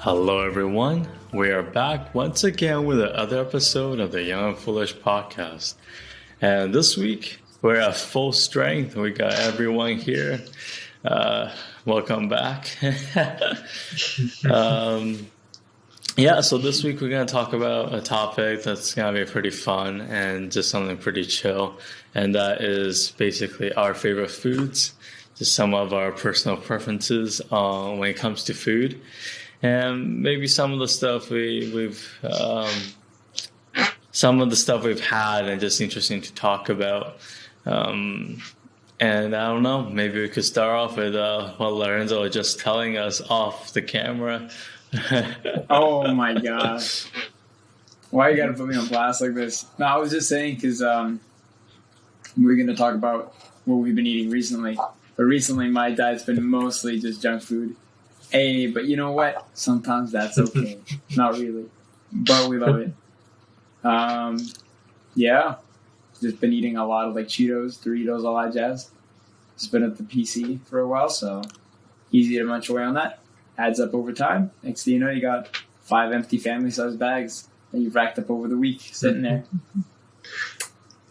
Hello, everyone. We are back once again with another episode of the Young and Foolish podcast. And this week, we're at full strength. We got everyone here. Welcome back. So this week we're going to talk about a topic that's going to be pretty fun and just something pretty chill. And that is basically our favorite foods, just some of our personal preferences when it comes to food. And maybe some of the stuff we've had and just interesting to talk about. And I don't know, maybe we could start off with what Lorenzo was just telling us off the camera. Oh my gosh. Why you gotta put me on blast like this? No, I was just saying because we're going to talk about what we've been eating recently. But recently my diet's been mostly just junk food. Hey, but you know what? Sometimes that's okay. Not really. But we love it. Just been eating a lot of like Cheetos, Doritos, all that jazz. Just been at the PC for a while, so easy to munch away on that. Adds up over time. Next thing you know, you got 5 empty family-sized bags that you've racked up over the week sitting there.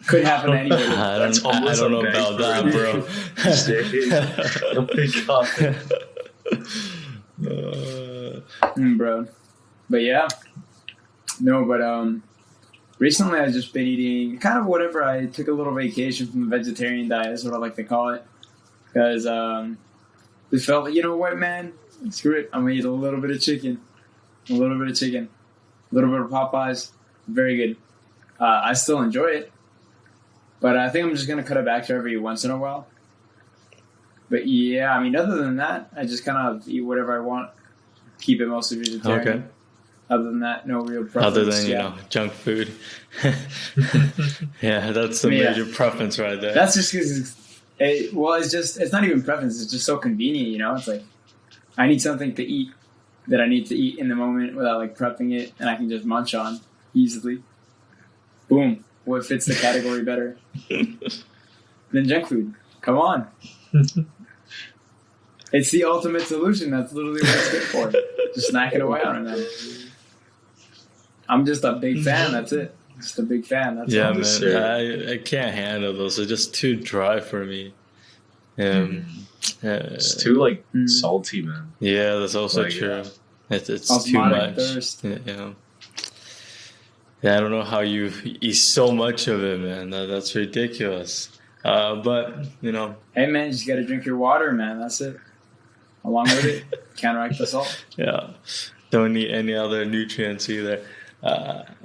Could happen to anybody. I don't know about that, bro. Bro. But yeah. No, but recently I've just been eating kind of whatever. I took a little vacation from the vegetarian diet, is what I like to call it. Because just felt like, you know what, man? Screw it. I'm going to eat a little bit of chicken. A little bit of Popeyes. Very good. I still enjoy it. But I think I'm just going to cut it back to every once in a while. But yeah, I mean, other than that, I just kind of eat whatever I want. Keep it mostly vegetarian. Okay. Other than that, no real preference. Other than, junk food. Yeah, that's the major preference right there. That's just because it's not even preference. It's just so convenient, It's like, I need something to eat that I need to eat in the moment without, like, prepping it, and I can just munch on easily. Boom. What fits the category better than junk food? Come on. It's the ultimate solution. That's literally what it's good for. Just snacking away on it, man. I'm just a big fan. That's it. Just a big fan. That's all. Man. I can't handle those. They're just too dry for me. It's too salty, man. Yeah, that's also true. It's too much. Thirst. Yeah, I don't know how you eat so much of it, man. That's ridiculous. But hey, man, you just gotta drink your water, man. That's it. Along with it, counteract the salt. Yeah, don't need any other nutrients either. But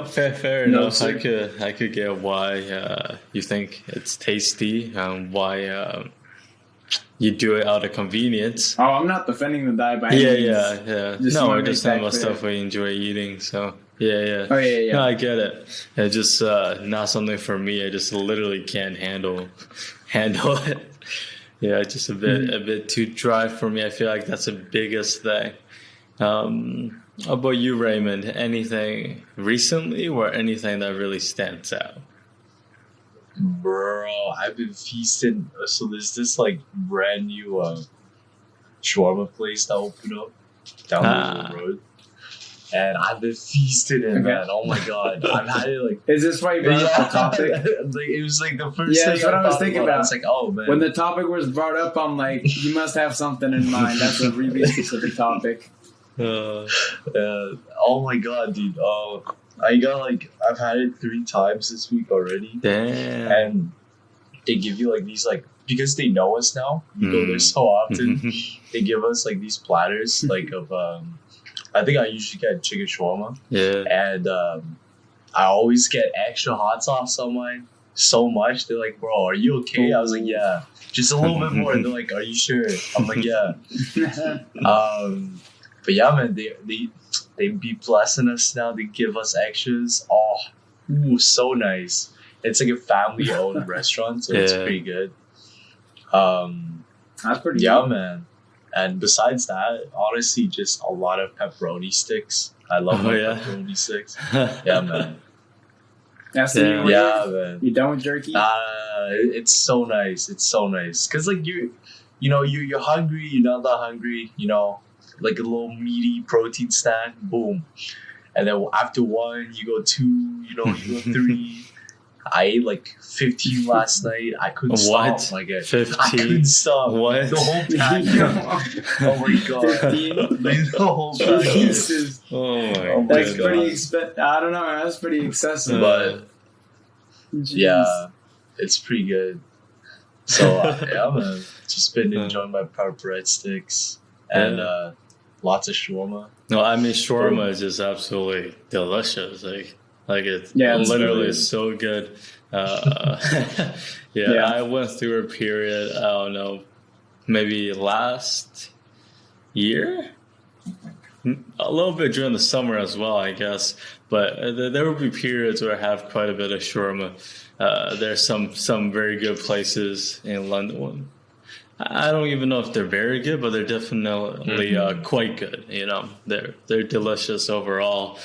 fair enough. I could get why you think it's tasty and why you do it out of convenience. Oh, I'm not defending the diet by any means. Yeah. No, we're just talking about stuff we enjoy eating. So yeah. Oh yeah. No, I get it. It's just not something for me. I just literally can't handle it. Yeah, it's just a bit too dry for me. I feel like that's the biggest thing. How about you, Raymond? Anything recently or anything that really stands out? Bro, I've been feasting. So there's this brand new shawarma place that opened up down the road. And I've been feasting it, man. Oh my god, I've had it Is this why you brought up the topic? It was the first thing. Yeah, that's what I was thinking about. It's oh man. When the topic was brought up, I'm like, you must have something in mind. That's a really specific topic. Oh my god, dude. I got I've had it 3 times this week already. Damn. And they give you these because they know us now. We go there so often. They give us these platters of I think I usually get chicken shawarma. Yeah. And I always get extra hot sauce on mine. So much. They're like, bro, are you okay? I was like, yeah. Just a little bit more. They're like, are you sure? I'm like, yeah. But yeah, man, they be blessing us now. They give us extras. Oh, so nice. It's a family-owned restaurant, so it's pretty good. That's pretty good. Yeah, man. And besides that, honestly, just a lot of pepperoni sticks. I love pepperoni sticks. Yeah, man. That's the new man. You done with jerky? It's so nice. It's so nice. Because, you're hungry, you're not that hungry, like a little meaty protein snack. Boom. And then after 1, you go 2. You go 3. I ate like 15 last night. I couldn't What? stop. Like, I 15? couldn't stop. What? The whole pack. Oh my god. 15? The whole pack. Jesus. Oh my Oh my That's God. pretty expensive. I don't know, man. That's pretty excessive. But Jeez. yeah, it's pretty good. So yeah, man, just been enjoying my pepper breadsticks and lots of shawarma. No, I mean shawarma is just absolutely delicious. Like it Yeah, it's literally really- is so good. Yeah. I went through a period, I don't know, maybe last year? A little bit during the summer as well, I guess. But there will be periods where I have quite a bit of shawarma. There's some very good places in London. I don't even know if they're very good, but they're definitely quite good. You know, they're delicious overall.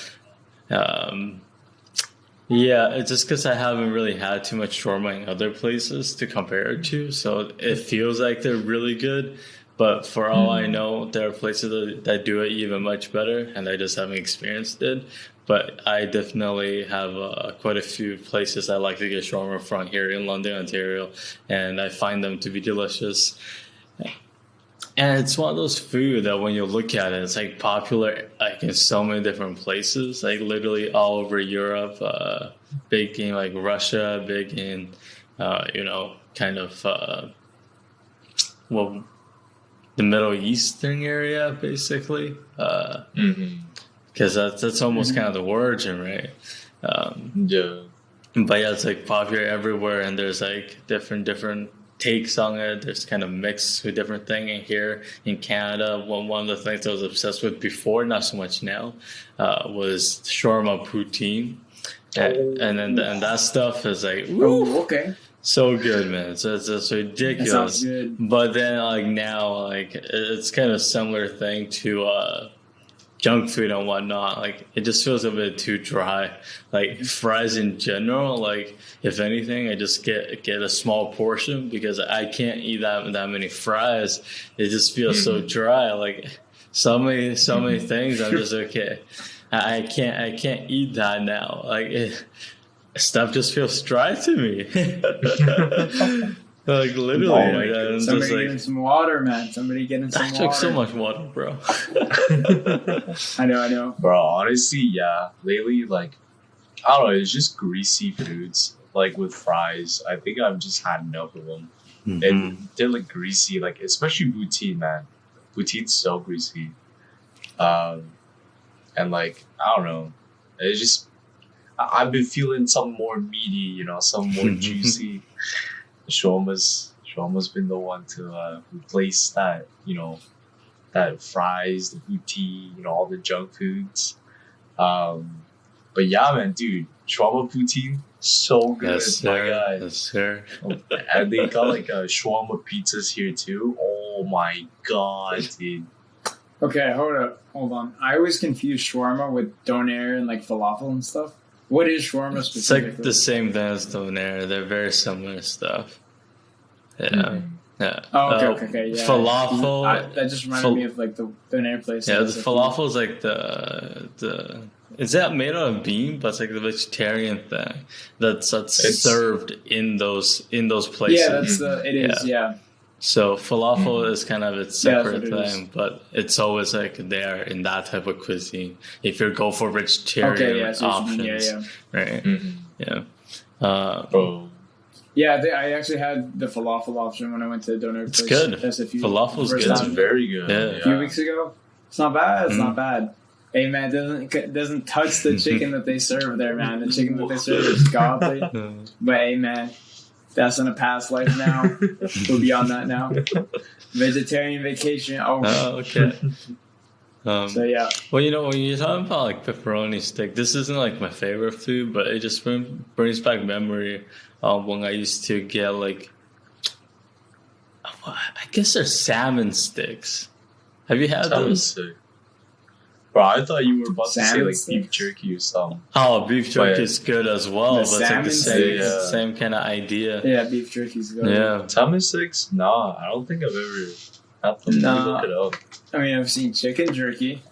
Yeah, it's just because I haven't really had too much shawarma in other places to compare it to, so it feels like they're really good. But for all I know, there are places that do it even much better, and I just haven't experienced it. But I definitely have quite a few places I like to get shawarma from here in London, Ontario, and I find them to be delicious. And it's one of those food that when you look at it, it's like popular like in so many different places, like literally all over Europe, big in like Russia, big in, kind of, well, the Middle Eastern area, basically. Because that's almost kind of the origin, right? Yeah. But yeah, it's like popular everywhere, and there's like different takes on it. There's kind of mixed with different things. And here in Canada, one of the things I was obsessed with before, not so much now, was shawarma poutine, and that stuff is like Oh, okay. so good, man. So it's ridiculous. That sounds good. But then like now, like it's kind of similar thing to junk food and whatnot. Like it just feels a bit too dry. Like fries in general, like if anything, I just get a small portion because I can't eat that many fries. It just feels so dry. Like so many things. I'm just okay. I can't eat that now. Like stuff just feels dry to me. Like literally, Oh my I'm Somebody just getting like, some water, man. Somebody getting some I water. took so much water, bro. I know. Bro, honestly, yeah. Lately, like, I don't know, it's just greasy foods, like with fries. I think I've just had enough of them. And they're like greasy, like, especially poutine, man. Poutine's so greasy. And like, I don't know. It's just, I've been feeling some more meaty, you know, some more juicy. Shawarma's been the one to replace that, you know, that fries, the poutine, you know, all the junk foods. But yeah, man, dude, shawarma poutine, so good. Yes, my sir. God. Yes, sir. And they got like shawarma pizzas here too. Oh my God, dude. Okay, hold on. I always confuse shawarma with doner and like falafel and stuff. What is shawarma It's specifically? like the same thing as doner. They're very similar stuff. Yeah. Yeah. Oh, okay, yeah. Falafel. That just reminded me of like the doner place. Yeah, the falafel is like the. Is that made out of bean? But it's like the vegetarian thing that's served in those places. Yeah, it is. Yeah. So falafel is kind of its Yeah, that's separate what it is. thing, but it's always like there in that type of cuisine. If you go for vegetarian Okay, yeah. So options, right? Yeah. Bro. Yeah, I actually had the falafel option when I went to the doner place. It's good. Just a few, Falafel's first good. It's time. very good. Yeah. A few weeks ago. It's not bad. It's not bad. Hey man, doesn't touch the chicken that they serve there, man. The chicken that they serve is godly. But hey man, that's in a past life now. We're beyond that now. Vegetarian vacation. Oh, okay. so yeah. Well, you know, when you're talking about like pepperoni stick, this isn't like my favorite food, but it just brings back memory of when I used to get like, I guess they're salmon sticks. Have you had Salmon those? stick. Bro, I thought you were about to say Salmon like beef sticks? jerky or something. Oh, beef jerky But- is good as well, The but it's like salmon the same, sticks? same kind of idea. Yeah, beef jerky's good. Yeah. Salmon sticks? Nah, I don't think I've ever Let me No. look it up. I mean, I've seen chicken jerky,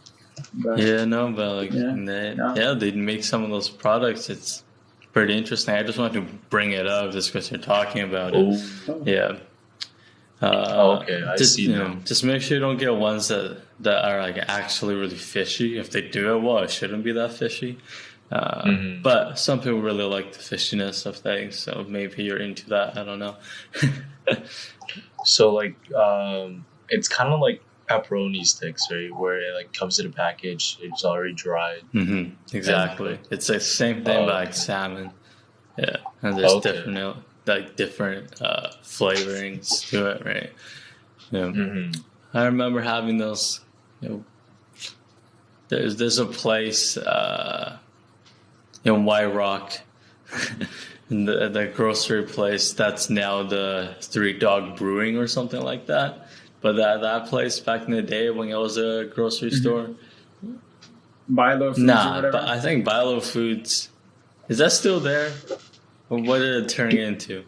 but Yeah, no, but like, no. they make some of those products. It's pretty interesting. I just wanted to bring it up just because you're talking about it. Oh, Yeah. okay. I Just see now. just make sure you don't get ones that are like actually really fishy. If they do it well, it shouldn't be that fishy. But some people really like the fishiness of things, so maybe you're into that. I don't know. So like, it's kind of like pepperoni sticks, right? Where it like comes in a package, it's already dried. Exactly. It's the same thing, but like salmon. Yeah, and there's different flavorings to it, right? Yeah. I remember having those. There's a place in White Rock, the grocery place that's now the Three Dog Brewing or something like that. But that place back in the day when it was a grocery store. Bilo Foods or whatever. But I think Bilo Foods, is that still there? Or what did it turn into?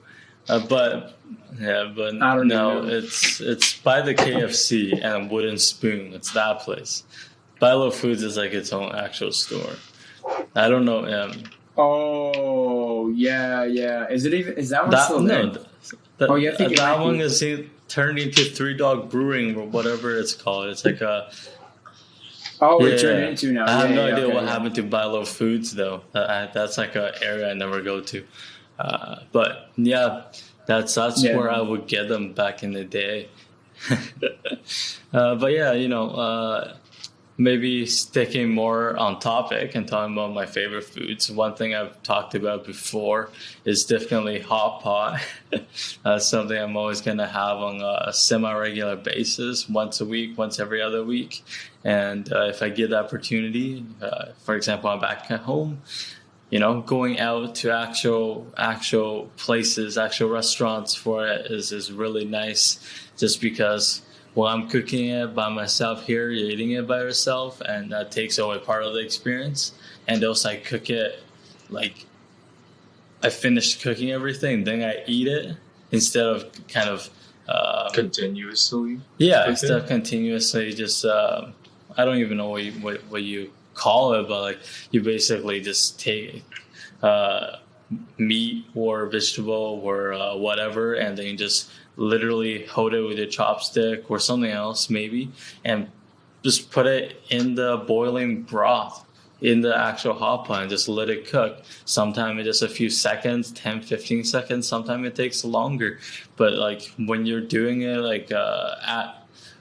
But I don't know. it's by the KFC and Wooden Spoon. It's that place. Bilo Foods is like its own actual store. I don't know. Oh yeah. Is that one still there? No, I think that one is turned into Three Dog Brewing or whatever it's called. It's like a. Oh, it turned into now. I have no idea what happened to Bilo Foods though. That's like an area I never go to. But yeah, that's where I would get them back in the day. But yeah, maybe sticking more on topic and talking about my favorite foods. One thing I've talked about before is definitely Hotpot. That's something I'm always going to have on a semi-regular basis, once a week, once every other week. And if I get the opportunity, for example, I'm back at home, going out to actual places, actual restaurants for it is really nice, just because while I'm cooking it by myself here, you're eating it by yourself, and that takes away part of the experience. And also I cook it, like I finished cooking everything, then I eat it instead of kind of continuously. Yeah, instead of continuously just I don't even know what you call it, but like you basically just take meat or vegetable or whatever, and then you just literally hold it with your chopstick or something else maybe, and just put it in the boiling broth in the actual hot pot and just let it cook. Sometimes it's just a few seconds, 10-15 seconds. Sometimes it takes longer, but like when you're doing it like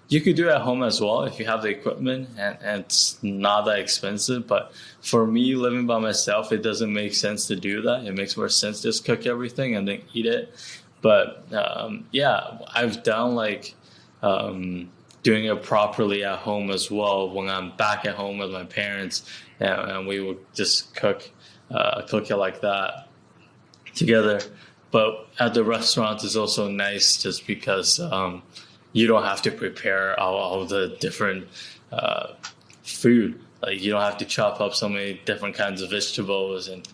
you could do it at home as well if you have the equipment, and it's not that expensive. But for me, living by myself, it doesn't make sense to do that. It makes more sense to just cook everything and then eat it. But yeah, I've done like doing it properly at home as well when I'm back at home with my parents, and we would just cook it like that together. But at the restaurant is also nice just because you don't have to prepare all the different food. Like you don't have to chop up so many different kinds of vegetables and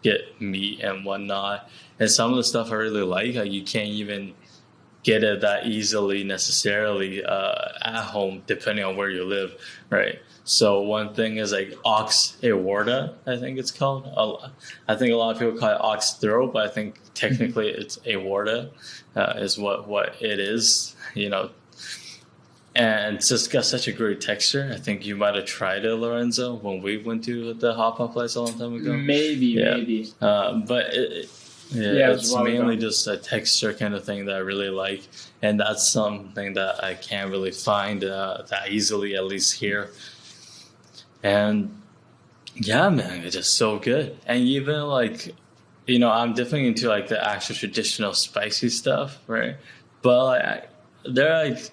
get meat and whatnot. And some of the stuff I really like you can't even get it that easily necessarily at home, depending on where you live, right? So one thing is like ox aorta, I think it's called. I think a lot of people call it ox throat, but I think technically it's aorta is what it is, And it's just got such a great texture. I think you might have tried it, Lorenzo, when we went to the Hotpot place a long time ago. Maybe. But it's mainly just a texture kind of thing that I really like. And that's something that I can't really find that easily, at least here. And yeah, man, it's just so good. And even like, I'm definitely into like the actual traditional spicy stuff, right? But like, there are like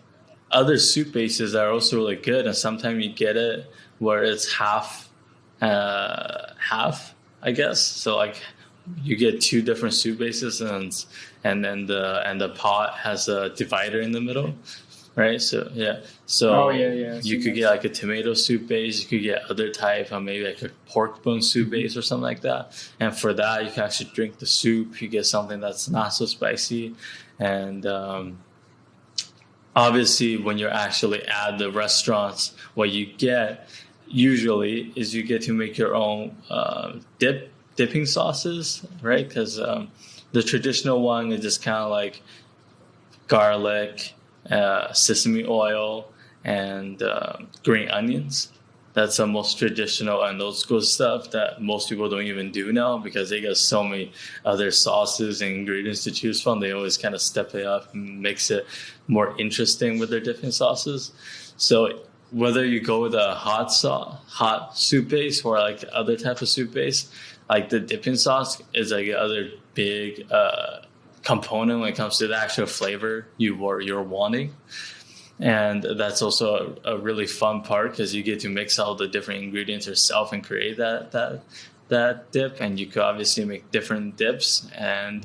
other soup bases that are also really good, and sometimes you get it where it's half, I guess. So like you get two different soup bases, and then the pot has a divider in the middle, right? So yeah, you could get like a tomato soup base, you could get other type, or maybe like a pork bone soup base or something like that. And for that, you can actually drink the soup. You get something that's not so spicy, and obviously when you're actually at the restaurants, what you get usually is you get to make your own dipping sauces, right? Because the traditional one is just kind of like garlic, sesame oil, and green onions. That's the most traditional and old school stuff that most people don't even do now because they got so many other sauces and ingredients to choose from. They always kind of step it up and makes it more interesting with their different sauces. So whether you go with a hot soup base or like other type of soup base, like the dipping sauce is like the other big component when it comes to the actual flavor you're wanting. And that's also a really fun part because you get to mix all the different ingredients yourself and create that dip. And you could obviously make different dips and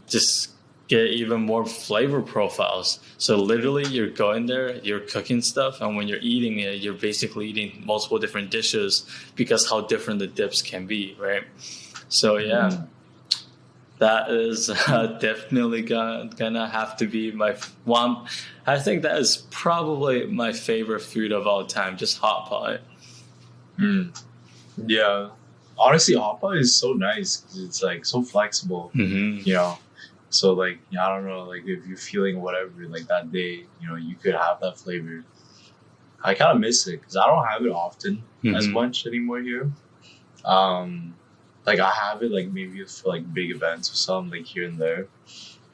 just get even more flavor profiles. So literally you're going there, you're cooking stuff, and when you're eating it, you're basically eating multiple different dishes because how different the dips can be, right? So yeah. That is definitely gonna have to be my one. I think that is probably my favorite food of all time, just hot pot. Yeah. Honestly, Hotpot is so nice because it's like so flexible, Mm-hmm. you know. So like, I don't know, like if you're feeling whatever like that day, you could have that flavor. I kind of miss it because I don't have it often as much anymore here. Like I have it like maybe for like big events or something like here and there.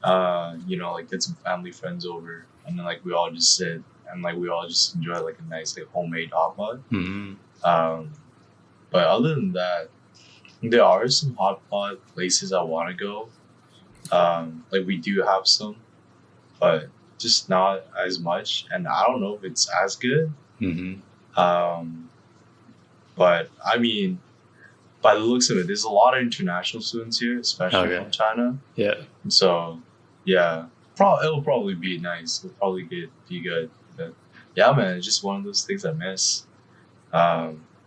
Like get some family friends over and then like we all just sit and like we all just enjoy like a nice like homemade hot pot. Mm-hmm. But other than that, there are some hot pot places I want to go. Like we do have some, but just not as much. And I don't know if it's as good. Mm-hmm. But I mean, by the looks of it, there's a lot of international students here, especially from China. Yeah. So, yeah, it'll probably be nice. It'll probably be good. But yeah, man, it's just one of those things I miss.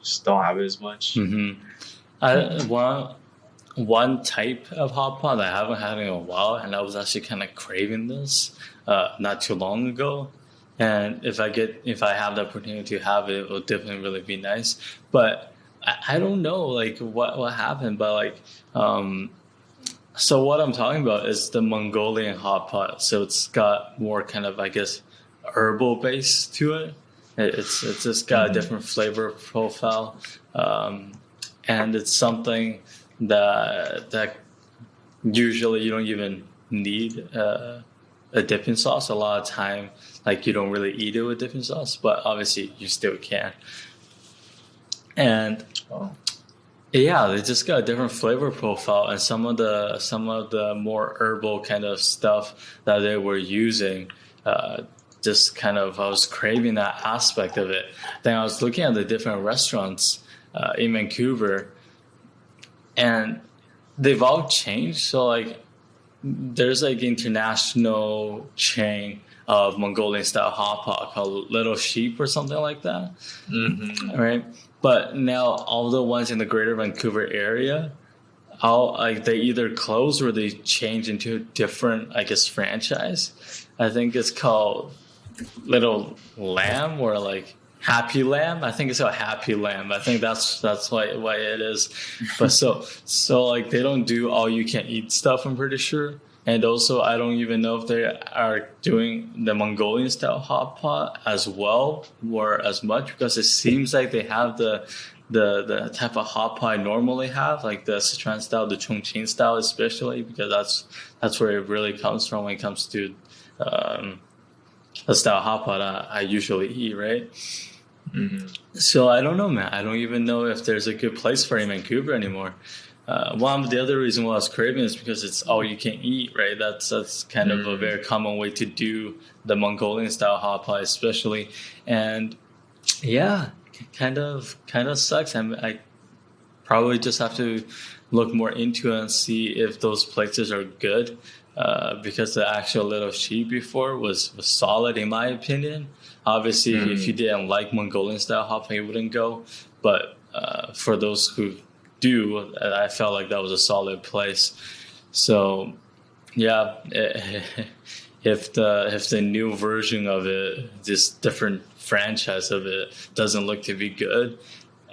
Just don't have it as much. Mm-hmm. One type of hot pot I haven't had in a while, and I was actually kind of craving this not too long ago. And if I have the opportunity to have it, it will definitely really be nice. But I don't know like what happened, but like so what I'm talking about is the Mongolian hot pot. So it's got more kind of I guess herbal base to it. It's just got a different flavor profile, and it's something that usually you don't even need a dipping sauce. A lot of time, like you don't really eat it with dipping sauce, but obviously you still can. And yeah, they just got a different flavor profile, and some of the more herbal kind of stuff that they were using, just kind of I was craving that aspect of it. Then I was looking at the different restaurants in Vancouver, and they've all changed. So like, there's like international chain of Mongolian style hot pot called Little Sheep or something like that, right? But now all the ones in the Greater Vancouver area, they either close or they change into a different, I guess, franchise. I think it's called Little Lamb or like Happy Lamb. I think it's called Happy Lamb. I think that's why it is. But so like they don't do all you can eat stuff, I'm pretty sure. And also, I don't even know if they are doing the Mongolian style hot pot as well or as much, because it seems like they have the type of hot pot I normally have, like the Sichuan style, the Chongqing style, especially because that's where it really comes from when it comes to the style hot pot I usually eat, right? So I don't know, man. I don't even know if there's a good place for it in Vancouver anymore. One of the other reason why I was craving is because it's all you can eat, right? That's kind of a very common way to do the Mongolian style hot pot, especially. And yeah, kind of sucks. I probably just have to look more into it and see if those places are good. Because the actual Little Sheep before was solid in my opinion. Obviously, if you didn't like Mongolian style hot pot, you wouldn't go. But for those who do, I felt like that was a solid place. So yeah, if the new version of it, this different franchise of it, doesn't look to be good,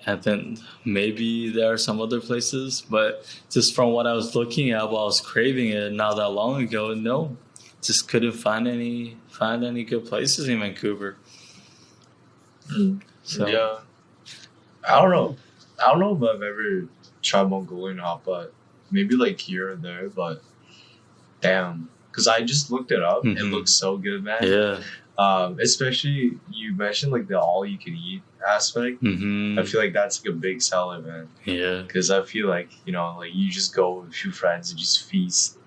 and then maybe there are some other places. But just from what I was looking at while I was craving it not that long ago, no, just couldn't find any good places in Vancouver. So Yeah, I don't know. I don't know if I've ever tried Mongolian hotpot. Maybe like here or there, but damn, because I just looked it up. It Mhm. looks so good, man. yeah. Especially you mentioned like the all you can eat aspect. Hmm. I feel like that's like a big seller, man. Yeah. Because I feel like like you just go with a few friends and just feast,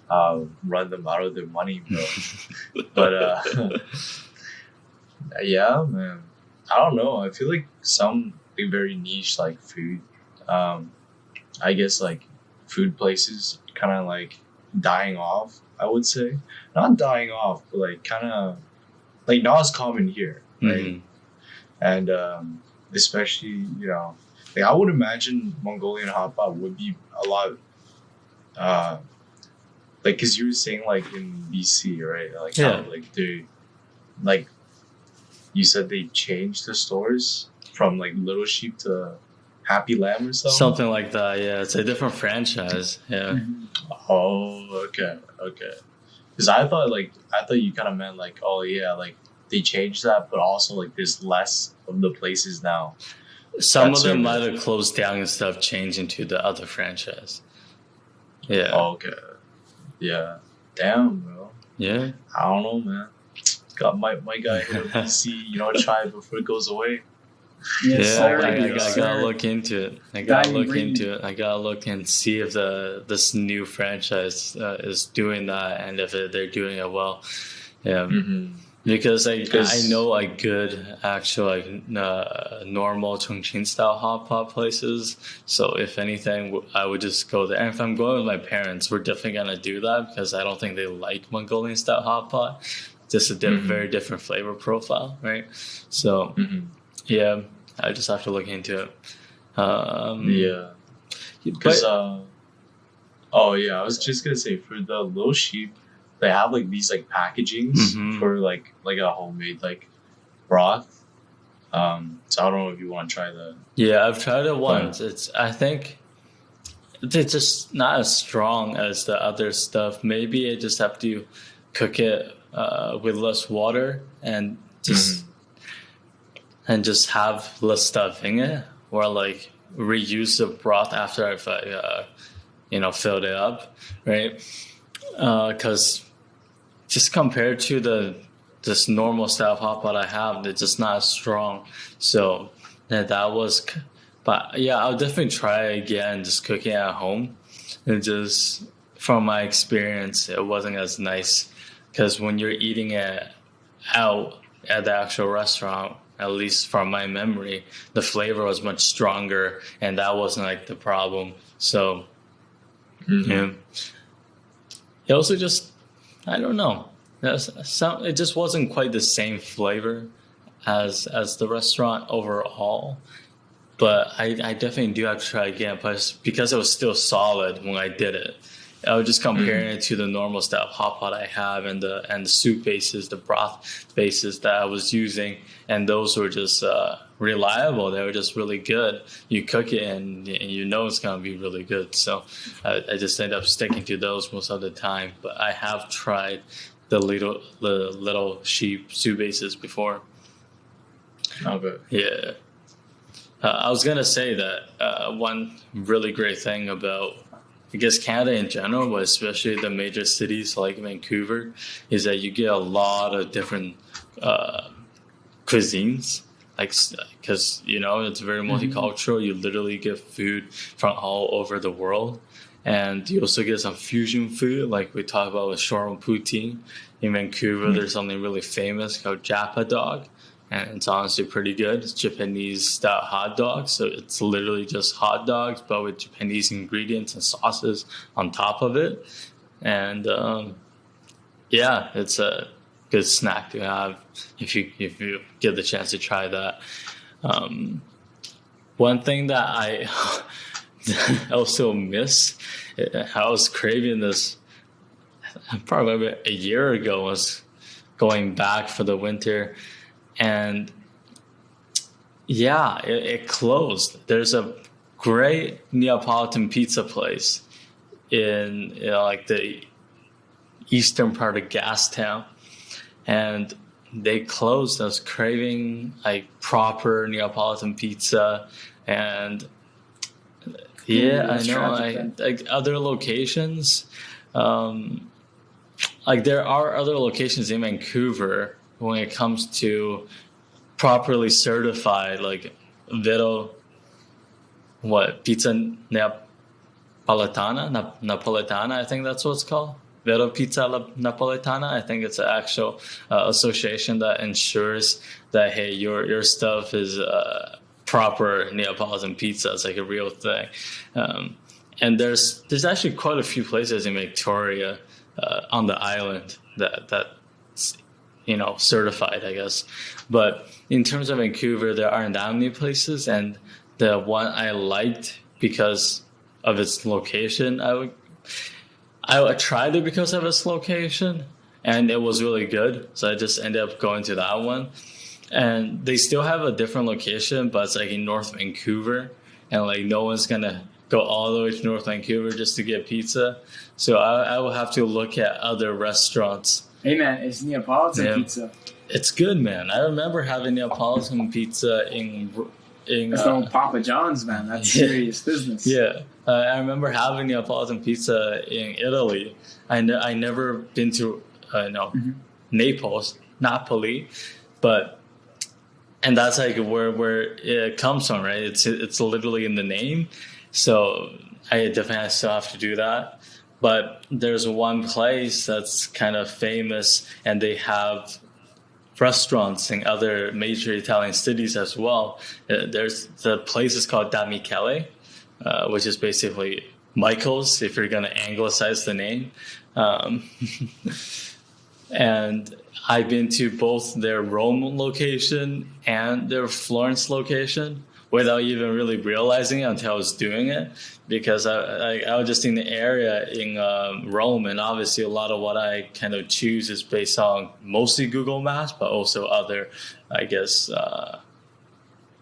run them out of their money, bro. But yeah, man. I don't know. I feel like some like, very niche like food. I guess like food places kind of like dying off. I would say not dying off, but like kind of like not as common here, right? Mhm. And especially like I would imagine Mongolian hotpot would be a lot like because you were saying like in BC, right? Like Yeah. how like they like you said they changed the stores from like Little Sheep to Happy Lamb or something. Something like that. Yeah, it's a different franchise. Yeah. Oh, okay. Because I thought you kind of meant like, oh yeah, like they changed that, but also like there's less of the places now. Some That's of them it. might have closed down and stuff, changed into the other franchise. Yeah. Oh, okay. Yeah. Damn, bro. Yeah. I don't know, man. Got my guy hit up BC, try it before it goes away. Yes, Yeah, sir. I Yes, gotta sir. look into it. I gotta Dying look breed. into it. I gotta look and see if this new franchise is doing that, and if they're doing it well. Yeah, Mm-hmm. because I Because- know like good actual like normal Chongqing style hot pot places. So if anything, I would just go there. And if I'm going with my parents, we're definitely gonna do that because I don't think they like Mongolian style hot pot. Just a Mhm. very different flavor profile, right? So. Mm-hmm. Yeah, I just have to look into it. Yeah. but Because oh yeah, I was just gonna say for the Little Sheep, they have like these like packagings Mhm. for like a homemade like broth. So I don't know if you want to try that. yeah, I've tried it once. I think it's just not as strong as the other stuff. Maybe I just have to cook it with less water and just have less stuff in it, or like reuse the broth after I've filled it up, right? Because just compared to this normal style hot pot I have, it's just not as strong. So that was, but yeah, I'll definitely try it again, just cooking at home. And just from my experience, it wasn't as nice because when you're eating it out at the actual restaurant, at least from my memory, the flavor was much stronger, and that wasn't like the problem. So yeah, it also just, I don't know. It just wasn't quite the same flavor as the restaurant overall. But I definitely do have to try again, but because it was still solid when I did it. I was just comparing it to the normal style hot pot I have, and the soup bases, the broth bases that I was using, and those were just reliable. They were just really good. You cook it and you know it's gonna be really good. So I just end up sticking to those most of the time. But I have tried the little sheep soup bases before. Okay. Yeah. I was gonna say that one really great thing about, I guess, Canada in general, but especially the major cities like Vancouver, is that you get a lot of different cuisines. Like, because it's very multicultural. You literally get food from all over the world, and you also get some fusion food, like we talked about with Shawarma Poutine. In Vancouver, there's something really famous called Japa Dog, and it's honestly pretty good. It's Japanese style hot dogs, so it's literally just hot dogs, but with Japanese ingredients and sauces on top of it. And yeah, it's a good snack to have if you get the chance to try that. One thing that I also miss, I was craving this probably a year ago, was going back for the winter, and yeah, it closed. There's a great Neapolitan pizza place in like the eastern part of Gastown, and they closed. I was craving like proper Neapolitan pizza, and yeah, I know. Like other locations, like there are other locations in Vancouver when it comes to properly certified, like Vero, pizza Napolitana, I think that's what it's called. Vero Pizza Napolitana. I think it's an actual association that ensures that, hey, your stuff is proper Neapolitan pizza. It's like a real thing. And there's actually quite a few places in Victoria on the island that's certified, I guess. But in terms of Vancouver, there aren't that many places, and the one I liked because of its location, I tried it because of its location, and it was really good. So I just ended up going to that one. And they still have a different location, but it's like in North Vancouver, and like no one's gonna go all the way to North Vancouver just to get pizza. So I will have to look at other restaurants. Hey man, it's Neapolitan pizza. It's good, man. I remember having Neapolitan pizza in That's no Papa John's, man. That's serious business. Yeah, I remember having Neapolitan pizza in Italy. I never been to Napoli, and that's like where it comes from, right? It's literally in the name, so I definitely still have to do that. But there's one place that's kind of famous, and they have restaurants in other major Italian cities as well. The place is called Da Michele, which is basically Michael's, if you're going to anglicize the name. And I've been to both their Rome location and their Florence location without even really realizing it until I was doing it, because I was just in the area in Rome, and obviously a lot of what I kind of choose is based on mostly Google Maps, but also other, I guess,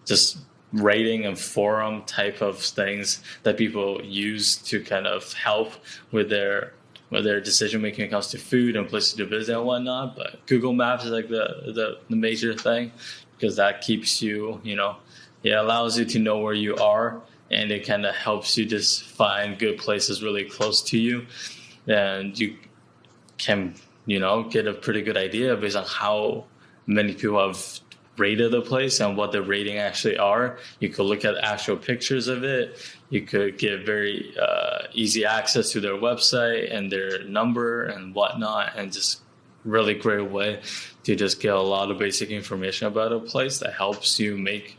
just rating and forum type of things that people use to kind of help with their decision making when it comes to food and places to visit and whatnot. But Google Maps is like the major thing, because that keeps you, it allows you to know where you are, and it kind of helps you just find good places really close to you. And you can, get a pretty good idea based on how many people have rated the place and what the rating actually are. You could look at actual pictures of it. You could get very easy access to their website and their number and whatnot, and just really great way to just get a lot of basic information about a place that helps you make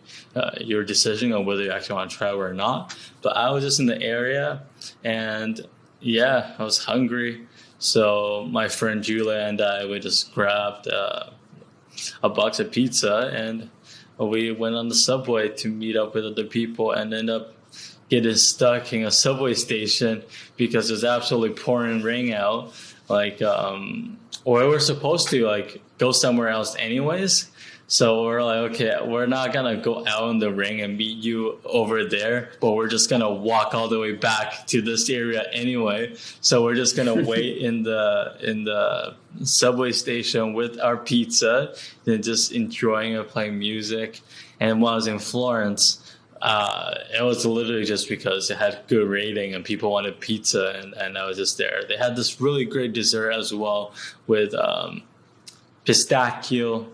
your decision on whether you actually want to travel or not. But I was just in the area, and I was hungry. So my friend Julia and we just grabbed a box of pizza, and we went on the subway to meet up with other people, and ended up getting stuck in a subway station because it was absolutely pouring rain out. Or we were supposed to go somewhere else anyways. So we're like, okay, we're not going to go out in the rain and meet you over there, but we're just going to walk all the way back to this area anyway. So we're just going to wait in the subway station with our pizza and just enjoying it, playing music. And when I was in Florence, it was literally just because it had good rating and people wanted pizza, and I was just there. They had this really great dessert as well with pistachio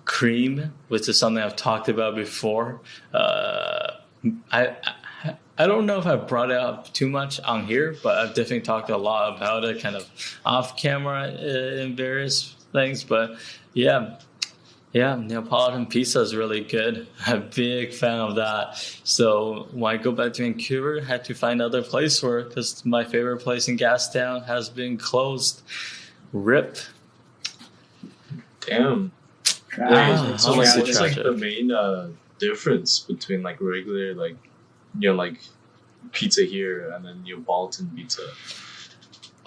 cream, which is something I've talked about before. I don't know if I brought it up too much on here, but I've definitely talked a lot about it kind of off camera in various things. But yeah, Neapolitan pizza is really good. I'm a big fan of that. So when I go back to Vancouver, I had to find another place for it, because my favorite place in Gastown has been closed. RIP. Damn. So what's the main difference between regular pizza here and then Neapolitan pizza?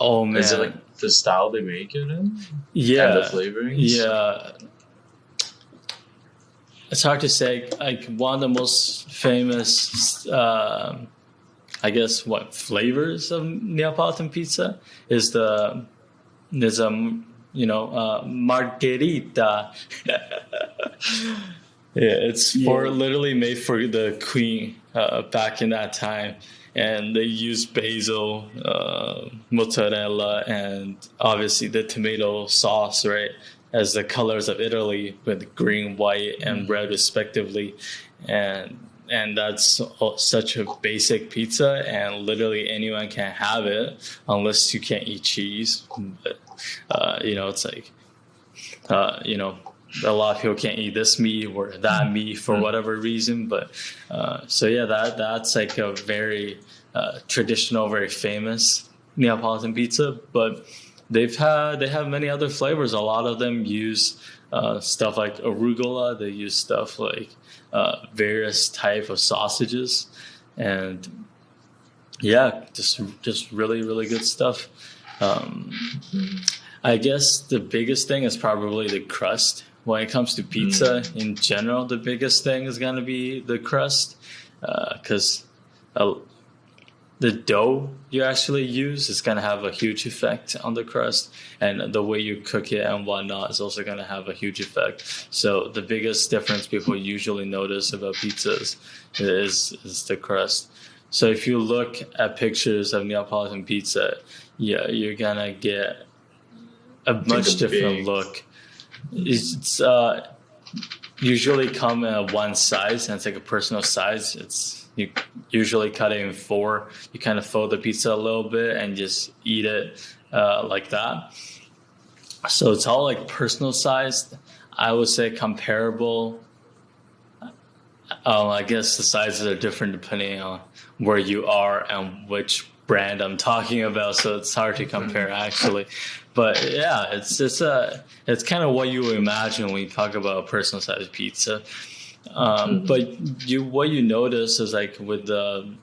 Oh man, Is it like the style they make it in? And the yeah, flavorings? yeah. It's hard to say. Like one of the most famous, I guess, what flavors of Neapolitan pizza is margherita. Yeah, it's literally made for the queen back in that time, and they use basil, mozzarella, and obviously the tomato sauce, right, as the colors of Italy with green, white, and red respectively, and that's such a basic pizza, and literally anyone can have it unless you can't eat cheese. But, it's like, a lot of people can't eat this meat or that meat for whatever reason. But that's like a very traditional, very famous Neapolitan pizza. But they have many other flavors. A lot of them use stuff like arugula. They use stuff like various type of sausages, and just really, really good stuff. I guess the biggest thing is probably the crust. When it comes to pizza in general, the biggest thing is going to be the crust, because the dough you actually use is going to have a huge effect on the crust, and the way you cook it and whatnot is also going to have a huge effect. So the biggest difference people usually notice about pizzas is the crust. So if you look at pictures of Neapolitan pizza, you're going to get a much different look. It's usually come in one size, and it's like a personal size. You usually cut it in 4. You kind of fold the pizza a little bit and just eat it like that. So it's all like personal sized. I would say comparable. I guess the sizes are different depending on where you are and which brand I'm talking about. So it's hard to compare actually. But yeah, it's kind of what you would imagine when you talk about a personal sized pizza. But what you notice is like with the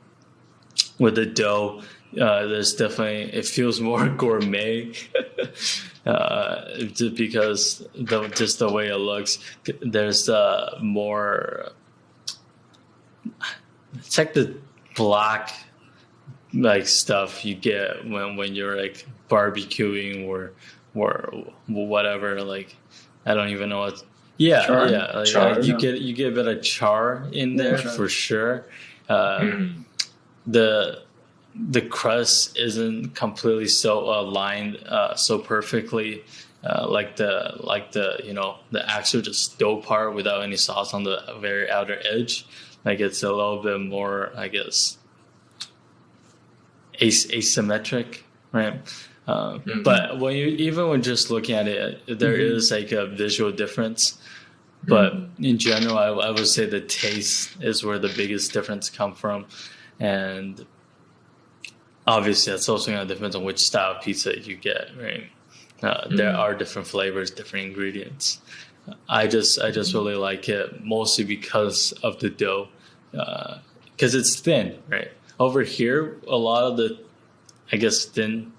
dough, there's definitely, it feels more gourmet just because just the way it looks. There's more. It's like the black like stuff you get when you're like barbecuing or whatever. Like I don't even know what. Char? Like you get a bit of char in there for sure. The crust isn't completely so aligned so perfectly like the actual just dough part without any sauce on the very outer edge. Like it's a little bit more, I guess, asymmetric, right? But when just looking at it, there is like a visual difference. But in general, I would say the taste is where the biggest difference come from, and obviously that's also going to depend on which style of pizza you get, right? There are different flavors, different ingredients. I just really like it mostly because of the dough, because it's thin, right? Over here, a lot of the, I guess, thin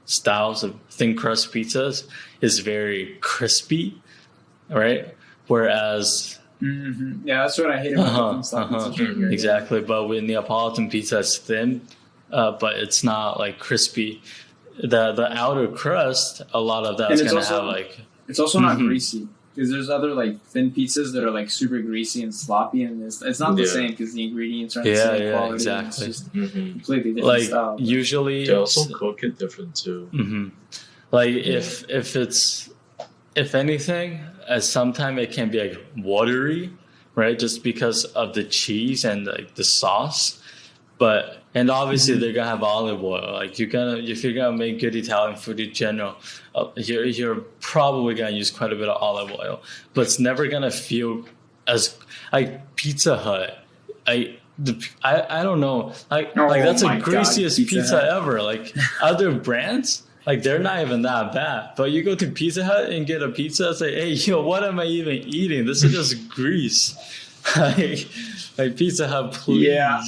styles of thin crust pizzas is very crispy, right? Whereas yeah, that's what I hate about the pizza. Exactly, but with Neapolitan pizza, it's thin, but it's not like crispy. The outer crust, a lot of that is going to have like. It's also not greasy, because there's other like thin pizzas that are like super greasy and sloppy, and it's not the same because the ingredients aren't the same quality. Exactly. It's just completely different like style. Usually they also cook it different too. Like if anything, sometimes it can be like watery, right? Just because of the cheese and like the sauce. And obviously they're gonna have olive oil. Like if you're gonna make good Italian food in general, you're probably gonna use quite a bit of olive oil. But it's never gonna feel as like Pizza Hut. I don't know. Like that's the greasiest pizza ever. Like other brands, like they're not even that bad. But you go to Pizza Hut and get a pizza, say, hey, what am I even eating? This is just grease. like Pizza Hut, please. Yeah.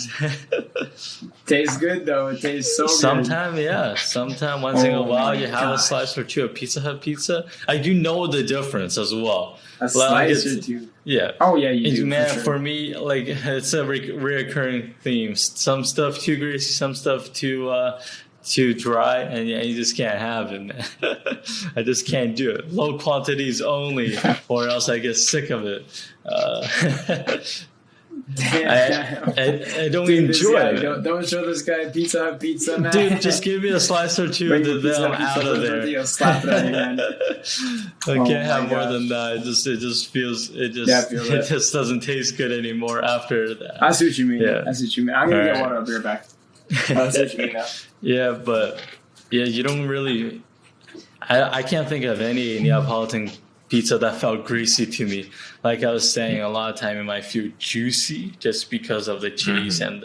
Tastes good though. It tastes so good. Sometime once in a Oh while my you have a gosh. slice or two of Pizza Hut pizza. You know the difference as well. A Like, slice it's- or two. Yeah. Oh yeah, you do. Man, For sure. for me, like it's a reoccurring theme. Some stuff too greasy, some stuff too dry, and yeah, you just can't have it, man. I just can't do it. Low quantities only, or else I get sick of it. I don't Dude, this enjoy guy, it. don't show this guy Pizza Hut pizza, man. Dude, just give me a slice or two, Bring and the then Pizza I'm Hut out pizza of to the there. tortilla, slap it on your hand. I Oh can't have my more gosh. than that. It just feels it Yeah, I feel it that. just doesn't taste good anymore after that. I see what you mean. Yeah. I see what you mean. I'm gonna get Alright. water. I'll be right back. I see what you mean now. Yeah, but yeah, you don't really. I can't think of any Neapolitan pizza that felt greasy to me. Like I was saying, a lot of time it might feel juicy just because of the cheese and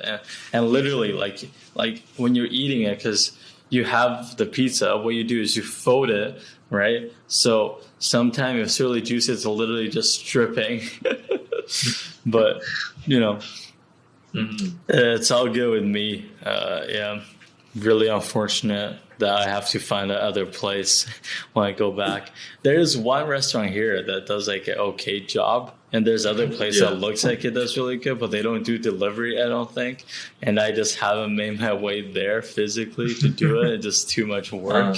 literally like when you're eating it, because you have the pizza, what you do is you fold it, right? So sometimes it's really juicy, it's literally just dripping. But you know, it's all good with me. Yeah, really unfortunate that I have to find another place when I go back. There's one restaurant here that does like an okay job, and there's other place that looks like it does really good, but they don't do delivery, I don't think. And I just haven't made my way there physically to do it. It's just too much work.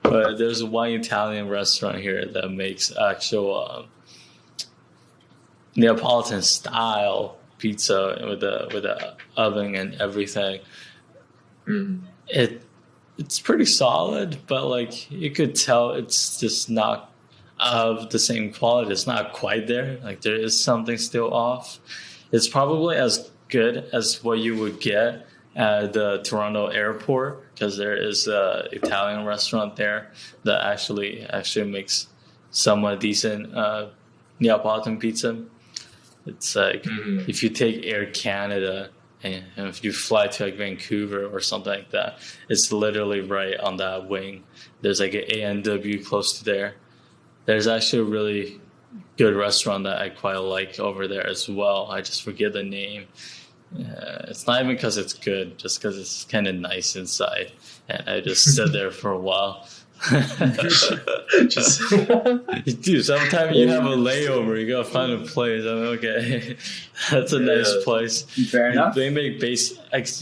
But there's one Italian restaurant here that makes actual Neapolitan style pizza with a oven and everything. It's pretty solid, but like you could tell it's just not of the same quality. It's not quite there. Like there is something still off. It's probably as good as what you would get at the Toronto airport, because there is a Italian restaurant there that actually makes somewhat decent Neapolitan pizza. It's like if you take Air Canada and if you fly to like Vancouver or something like that, it's literally right on that wing. There's like an A&W close to there. There's actually a really good restaurant that I quite like over there as well. I just forget the name. It's not even because it's good, just because it's kind of nice inside. And I just sit there for a while. Just Dude, sometimes you have a layover, you gotta find a place. I'm like, okay, that's a nice place. Fair enough. They make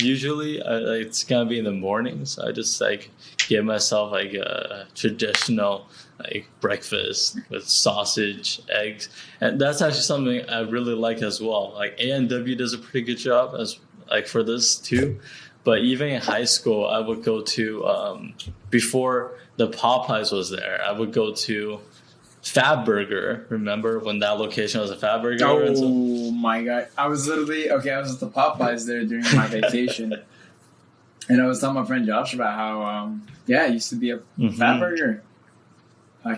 usually it's gonna be in the morning, so I just like give myself like a traditional like breakfast with sausage, eggs, and that's actually something I really like as well. Like A&W does a pretty good job as like for this too. But even in high school, I would go to before the Popeyes was there, I would go to Fat Burger. Remember when that location was a Fat Burger? Oh my god! I was at the Popeyes there during my vacation, and I was telling my friend Josh about how it used to be a Fat Burger.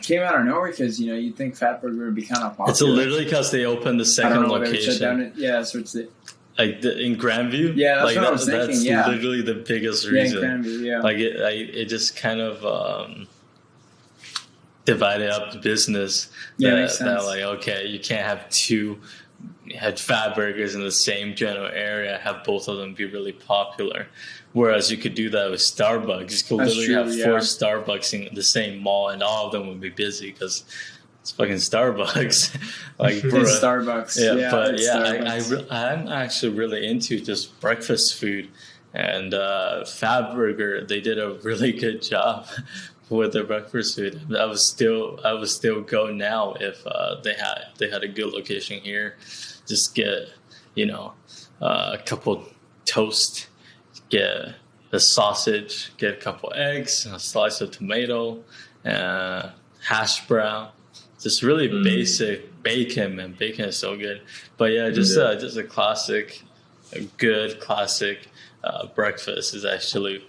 Came out of nowhere because you'd think Fat Burger would be kind of popular. It's literally because they opened the second location. That's what's it. Like in Grandview, Yeah, that's what I was thinking. That's Yeah, literally the biggest reason. Yeah, in Grandview, yeah. Like it just kind of divided up the business. Yeah, makes sense. That like okay, you can't have two had Fat Burgers in the same general area, have both of them be really popular. Whereas you could do that with Starbucks. You could literally have four Starbucks in the same mall, and all of them would be busy because it's fucking Starbucks. Like, bro, it's Starbucks. Yeah, but Starbucks. I'm actually really into just breakfast food, and Fat Burger, they did a really good job with their breakfast food. I would still go now if they had a good location here. Just get a couple toast, get the sausage, get a couple eggs, a slice of tomato, hash brown. Just really basic bacon, man. Bacon is so good. But yeah, just a classic, a good classic breakfast is actually,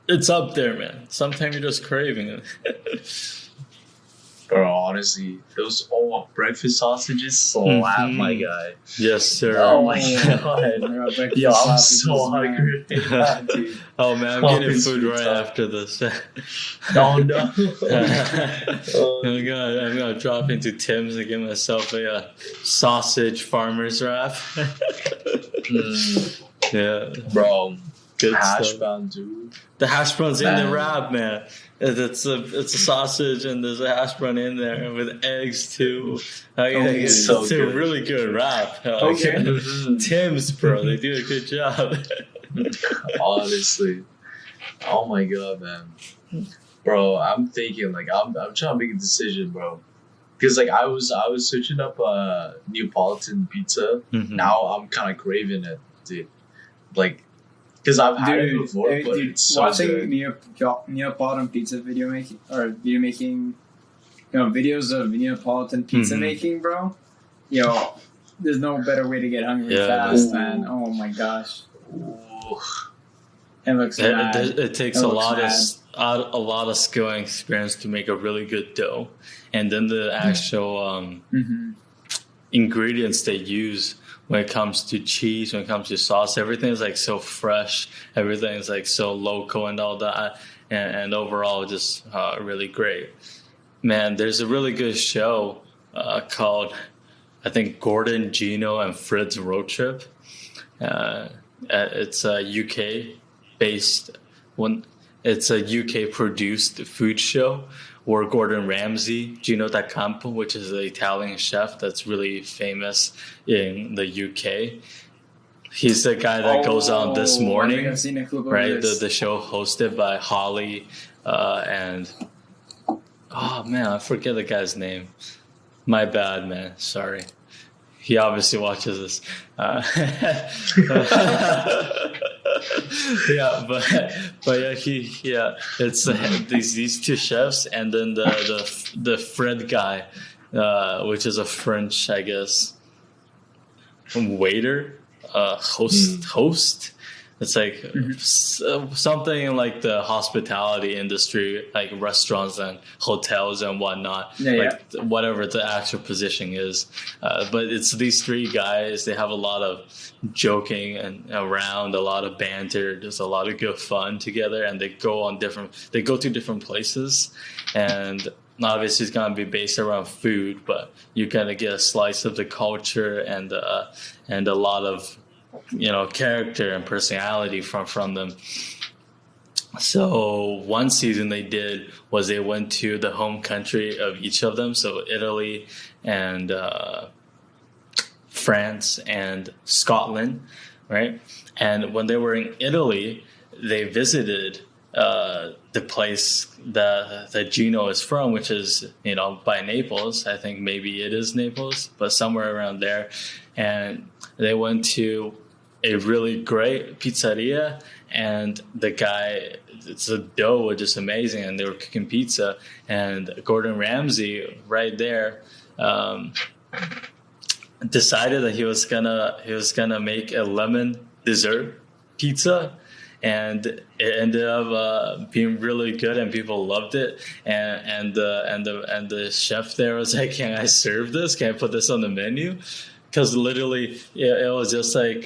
it's up there, man. Sometimes you're just craving it. Bro, honestly, those all breakfast sausages slap, my guy. Yes, sir. Oh my god. Yo, I'm so hungry. Oh man, I'm getting food right after this. Oh no. I'm gonna drop into Tim's and get myself a sausage farmer's wrap. Yeah, Bro, good hash stuff. brown, dude. The hash brown's in the Man. wrap, man. It's a sausage and there's a hash brown in there with eggs too. It's so a good. really good wrap. Okay. Tim's, bro, they do a good job. Honestly. Oh my god, man. Bro, I'm thinking like I'm trying to make a decision, bro. Because like I was searching up Neapolitan pizza. Mhm. Now I'm kind of craving it, dude. Like, because I've had it before, but dude, it's so watching good. Neapolitan pizza video making, videos of Neapolitan pizza Mhm. making, bro. Yo, there's no better way to get hungry Yeah, fast, Ooh. man. Oh my gosh, Ooh. it looks mad. It takes It a looks lot mad. a lot of skill and experience to make a really good dough, and then the actual Mm-hmm. ingredients they use when it comes to cheese, when it comes to sauce, everything is like so fresh, everything is like so local and all that, and overall just really great. Man, there's a really good show called, I think, Gordon, Gino, and Fred's Road Trip. It's a UK based one. It's a UK produced food show where Gordon Ramsay, Gino D'Acampo, which is an Italian chef that's really famous in the UK. He's the guy that goes on This I think Morning, I've seen a clip of right? this. The show hosted by Holly and oh man, I forget the guy's name. My bad, man. Sorry. He obviously watches this. Yeah, but yeah, it's these two chefs and then the Fred guy, which is a French, I guess, waiter, host. It's like something in like the hospitality industry, like restaurants and hotels and whatnot, whatever the actual position is. But it's these three guys. They have a lot of joking and around, a lot of banter. There's a lot of good fun together, and they go to different places, and obviously it's gonna be based around food, but you're gonna get a slice of the culture and a lot of character and personality from them. So one season they did was they went to the home country of each of them, so Italy and France and Scotland, right? And when they were in Italy, they visited the place that Gino is from, which is by Naples. I think maybe it is Naples, but somewhere around there. And they went to a really great pizzeria, and the dough was just amazing, and they were cooking pizza. And Gordon Ramsay, right there, decided that he was gonna make a lemon dessert pizza, and it ended up being really good, and people loved it. And the chef there was like, "Can I serve this? Can I put this on the menu?" Because literally, it was just like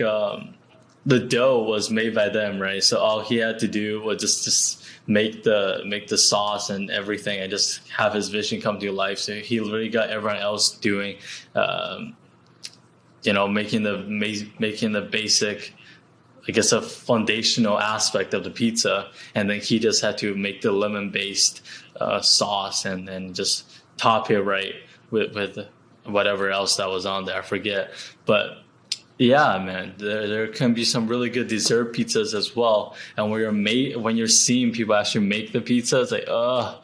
the dough was made by them, right? So all he had to do was just make the sauce and everything, and just have his vision come to life. So he literally got everyone else doing, making the basic, I guess, a foundational aspect of the pizza, and then he just had to make the lemon-based sauce and just top it right with whatever else that was on there. I forget. But yeah, man, there can be some really good dessert pizzas as well. And when you're seeing people actually make the pizza, it's like, oh,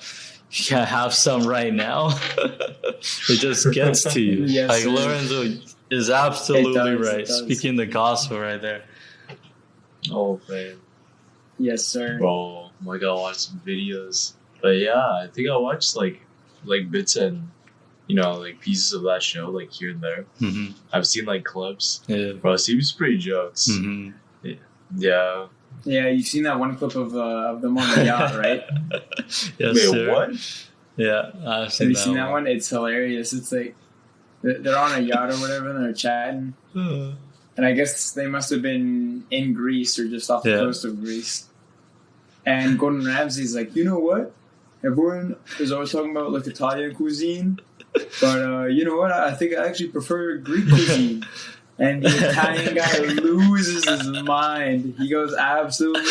can I have some right now? It just gets to you. Yes, like sir. Lorenzo is absolutely It right. does. Speaking the gospel right there. Oh man, Yes, sir. bro, I gotta watch some videos. But yeah, I think I watched like bits and like pieces of that show, like here and there. Mm-hmm. I've seen like clips. Yeah. Bro, it seems pretty jokes. Mm-hmm. Yeah. Yeah, you've seen that one clip of them on the yacht, right? Yes, Wait, sir. what? Yeah, I've Have seen you that seen that one? It's hilarious. It's like they're on a yacht or whatever, and they're chatting. one. And I guess they must have been in Greece or just off the Yeah. coast of Greece. And Gordon Ramsay's like, you know what? Everyone is always talking about like Italian cuisine, but you know what? I think I actually prefer Greek cuisine. And the Italian guy loses his mind. He goes absolutely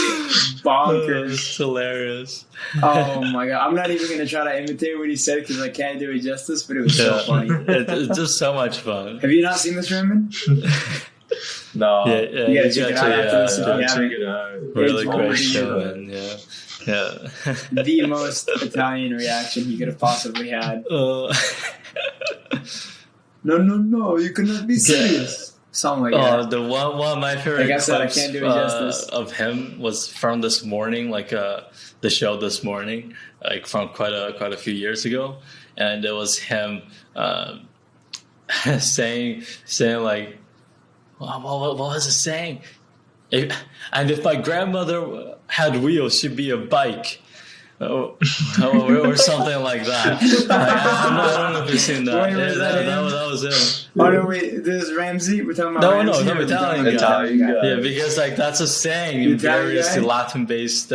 bonkers. It's hilarious. Oh my god! I'm not even gonna try to imitate what he said because I can't do it justice. But it was so funny. It's just so much fun. Have you not seen this, Raymond? No. You gotta check it out after this if you check haven't. it out. Really It's great over show, you. man. Yeah. The most Italian reaction he could have possibly had. No, you cannot be serious. Something like that. The one of my favorite Like I said, I clips can't do it justice. of him was from this morning, like the show this morning, like from quite a few years ago, and it was him saying like, what was it saying? And if my grandmother had wheels, she'd be a bike. Or something like that. I don't know if you've seen that. Wait, was that was him. Oh no, wait, this is Ramsey? We're talking about Ramsey? No, or we're Italian talking about guy. Italian guy. Yeah, because like that's a saying in Italian various guy? Latin-based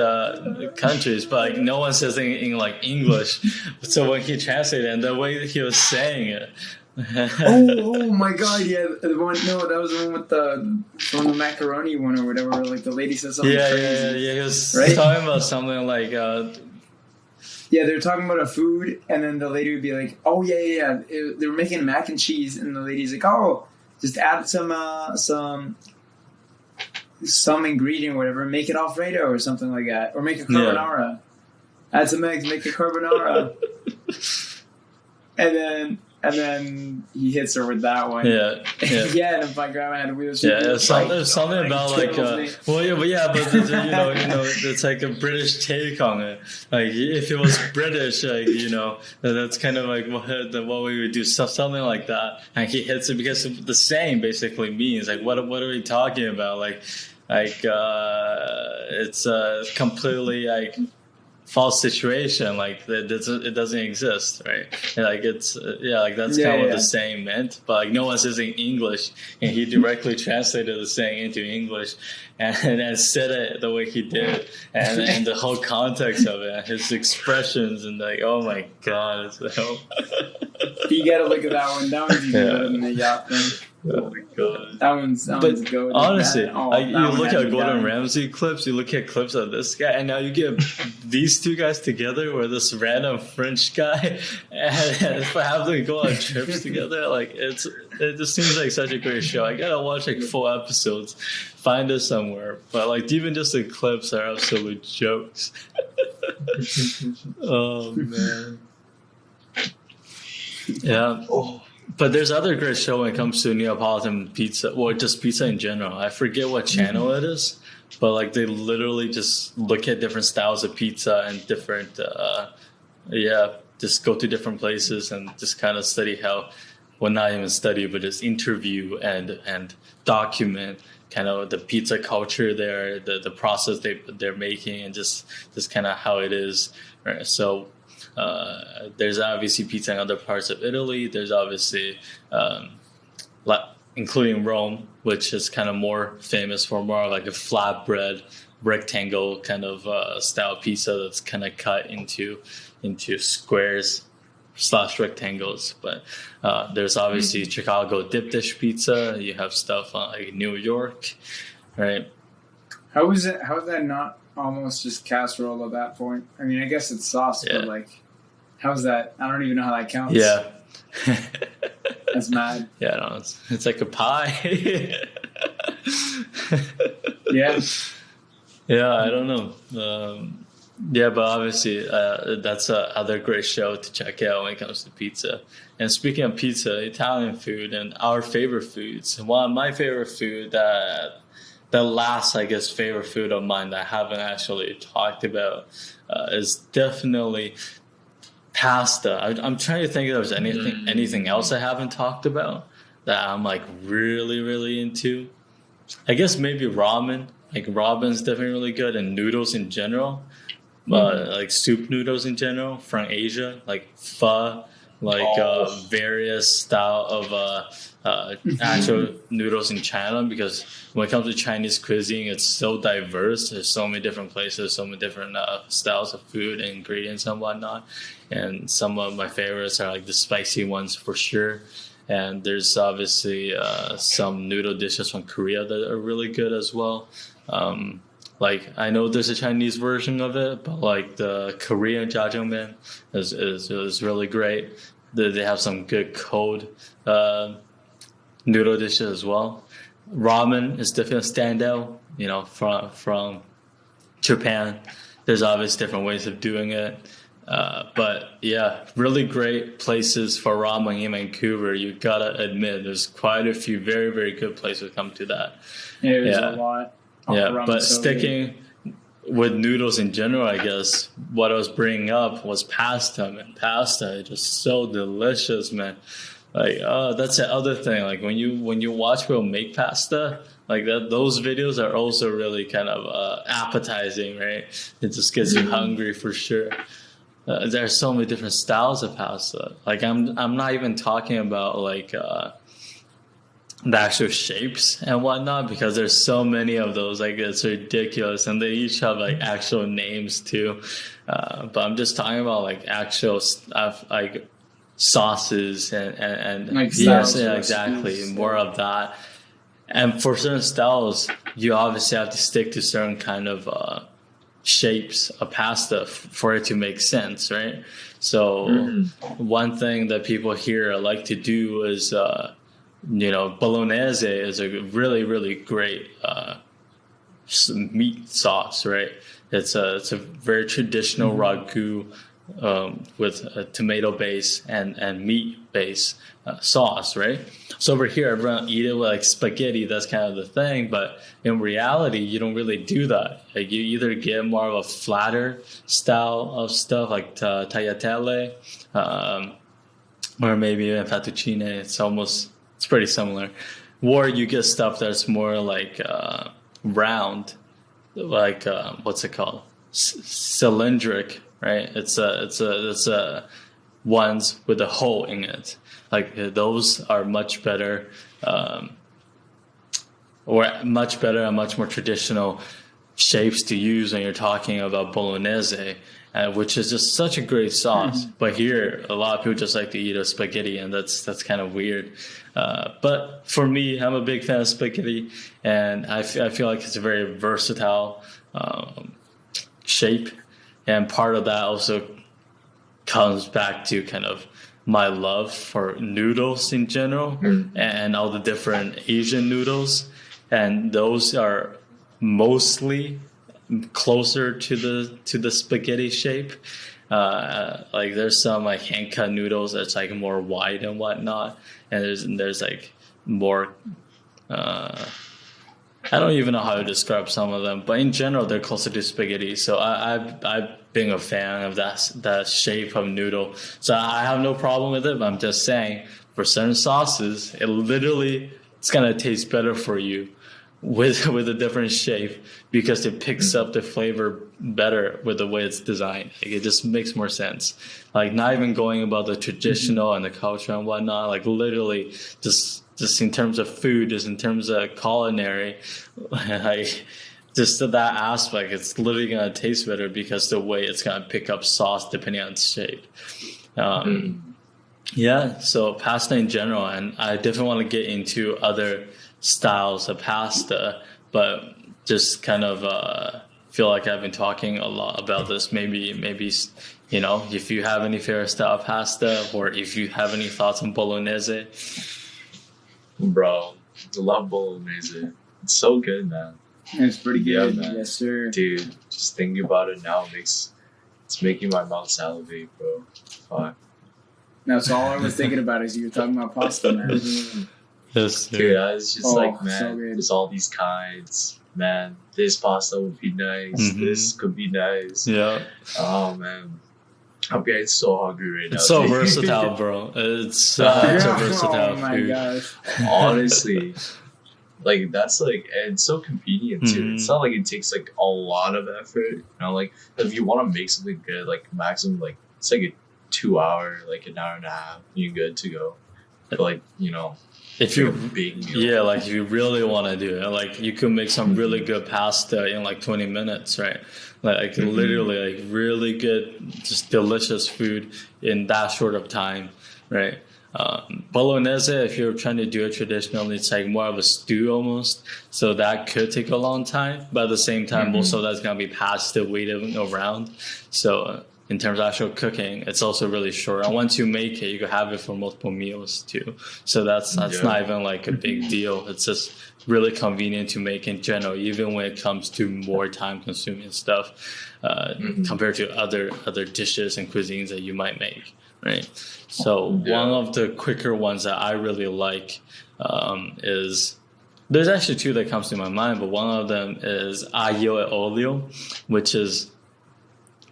countries, but like no one says it in like English. So when he translated it, and the way he was saying it. Oh my god, yeah, the one. No, that was the one with from the macaroni one or whatever. Like the lady said something crazy. Yeah. He was Right? talking about something like. Yeah, they were talking about a food, and then the lady would be like, "Oh yeah." They were making mac and cheese, and the lady's like, "Oh, just add some ingredient, or whatever, make it Alfredo or something like that, or make a carbonara. Add some eggs, make a carbonara." and then he hits her with that one. Yeah. Yeah, and if my grandma had wheels, she'd be Yeah, like, something about like, kills me. but it's like a British take on it. Like if it was British, like that's kind of like what we would do, something like that. And he hits it because the saying basically means like, what are we talking about? Like it's completely like false situation, like it doesn't exist, right? And like it's like that's kind of what the saying meant, but like no one says in English, and he directly translated the saying into English and said it the way he did, and the whole context of it, his expressions, and like, oh my god, so you gotta look at that one. That one's even better than the yacht thing. Oh my god. That one's good. Honestly, Oh, like, you that one look had at me Gordon dying. Ramsay clips, you look at clips of this guy, and now you get these two guys together with this random French guy, and for having to go on trips together, like it just seems like such a great show. I gotta watch like full episodes, find it somewhere, but like even just the clips are absolute jokes. Oh man, yeah. Oh. But there's other great show when it comes to Neapolitan pizza, or just pizza in general. I forget what channel it is, but like they literally just look at different styles of pizza and different, just go to different places and just kind of study how, well, not even study, but just interview and document kind of the pizza culture there, the process they're making, and just kind of how it is. Right? So. There's obviously pizza in other parts of Italy. There's obviously, including Rome, which is kind of more famous for more like a flatbread, rectangle kind of style pizza that's kind of cut into squares / rectangles. But there's obviously Chicago dip dish pizza. You have stuff like New York, right? How is that not almost just casserole at that point? I mean, I guess it's sauce, but like, how's that? I don't even know how that counts. Yeah. That's mad. Yeah, no, it's like a pie. Yeah. Yeah, I don't know. But obviously that's another great show to check out when it comes to pizza. And speaking of pizza, Italian food and our favorite foods. One of my favorite food the last, I guess, favorite food of mine that I haven't actually talked about is definitely pasta. I'm trying to think if there's anything else I haven't talked about that I'm like really, really into. I guess maybe ramen. Like ramen's definitely really good, and noodles in general. Like soup noodles in general from Asia, like pho, like various style of actual noodles in China, because when it comes to Chinese cuisine, it's so diverse. There's so many different places, so many different styles of food and ingredients and whatnot. And some of my favorites are like the spicy ones for sure. And there's obviously some noodle dishes from Korea that are really good as well. Like I know there's a Chinese version of it, but like the Korean jjajangmyeon is really great. They have some good cold noodle dishes as well. Ramen is definitely a standout. You know, from Japan. There's obviously different ways of doing it. But yeah, really great places for ramen in Vancouver. You gotta admit, there's quite a few very, very good places come to that. Yeah, there's a lot. Yeah, but sticking with noodles in general, I guess what I was bringing up was pasta. Man, pasta is just so delicious, man. Like, that's the other thing. Like when you watch people make pasta, like those videos are also really kind of appetizing, right? It just gets you hungry for sure. There are so many different styles of pasta. Like I'm not even talking about like the actual shapes and whatnot, because there's so many of those. Like it's ridiculous, and they each have like actual names too. But I'm just talking about like actual stuff, like sauces and like yes, yeah, exactly, more of that. And for certain styles, you obviously have to stick to certain kind of shapes of pasta for it to make sense, right? So one thing that people here like to do is, Bolognese is a really, really great meat sauce, right? It's a very traditional ragu with a tomato base and meat base sauce, right? So over here, everyone eat it with like spaghetti. That's kind of the thing, but in reality, you don't really do that. Like you either get more of a flatter style of stuff like tagliatelle, or maybe even fettuccine. It's pretty similar. Or you get stuff that's more like round, like what's it called? Cylindric, right? It's a ones with a hole in it. Like those are much better, or much better and much more traditional shapes to use when you're talking about bolognese, which is just such a great sauce. But here, a lot of people just like to eat a spaghetti, and that's kind of weird. But for me, I'm a big fan of spaghetti, and I feel like it's a very versatile shape, and part of that also comes back to kind of my love for noodles in general and all the different Asian noodles, and those are mostly closer to the spaghetti shape. Like there's some like hand cut noodles that's like more wide and whatnot, and there's like more I don't even know how to describe some of them, but in general they're closer to spaghetti. So I've been a fan of that shape of noodle. So I have no problem with it, but I'm just saying for certain sauces, it's gonna taste better for you with a different shape, because it picks up the flavor better with the way it's designed. Like, it just makes more sense. Like not even going about the traditional and the culture and whatnot. Like literally just in terms of food, just in terms of culinary, like just that aspect, it's literally gonna taste better because the way it's gonna pick up sauce depending on its shape. Yeah, so pasta in general, and I definitely want to get into other styles of pasta, but just kind of feel like I've been talking a lot about this. Maybe if you have any favorite style of pasta, or if you have any thoughts on bolognese. Bro, I love bolognese. It's so good, man. It's pretty good, man. Yes, sir. Dude, just thinking about it now it's making my mouth salivate, bro. Fuck. That's all I was thinking about as you were talking about pasta, man. Yes, dude, I was just like, man, so good. there's all these kinds. Man, this pasta would be nice. This could be nice. Yeah. Oh, man. I'm getting so hungry right now. It's so versatile, bro. It's such a versatile food. Gosh. Honestly, like that's like, and it's so convenient too. It's not like it takes like a lot of effort. Like if you want to make something good, like maximum, like it's like 2 hour, like an hour and a half, you're good to go. But like, you know, If like you a big meal. yeah, like if you really want to do it, like you could make some really good pasta in like 20 minutes, right? Like literally like really good, just delicious food in that short of time, right? Bolognese, if you're trying to do it traditionally, it's like more of a stew almost. So that could take a long time, but at the same time, most of that's gonna be pasta waiting around. So in terms of actual cooking, it's also really short. And once you make it, you can have it for multiple meals too. So that's not even like a big deal. It's just really convenient to make in general, even when it comes to more time-consuming stuff compared to other dishes and cuisines that you might make, right? So one of the quicker ones that I really like is there's actually two that comes to my mind, but one of them is aglio e olio, which is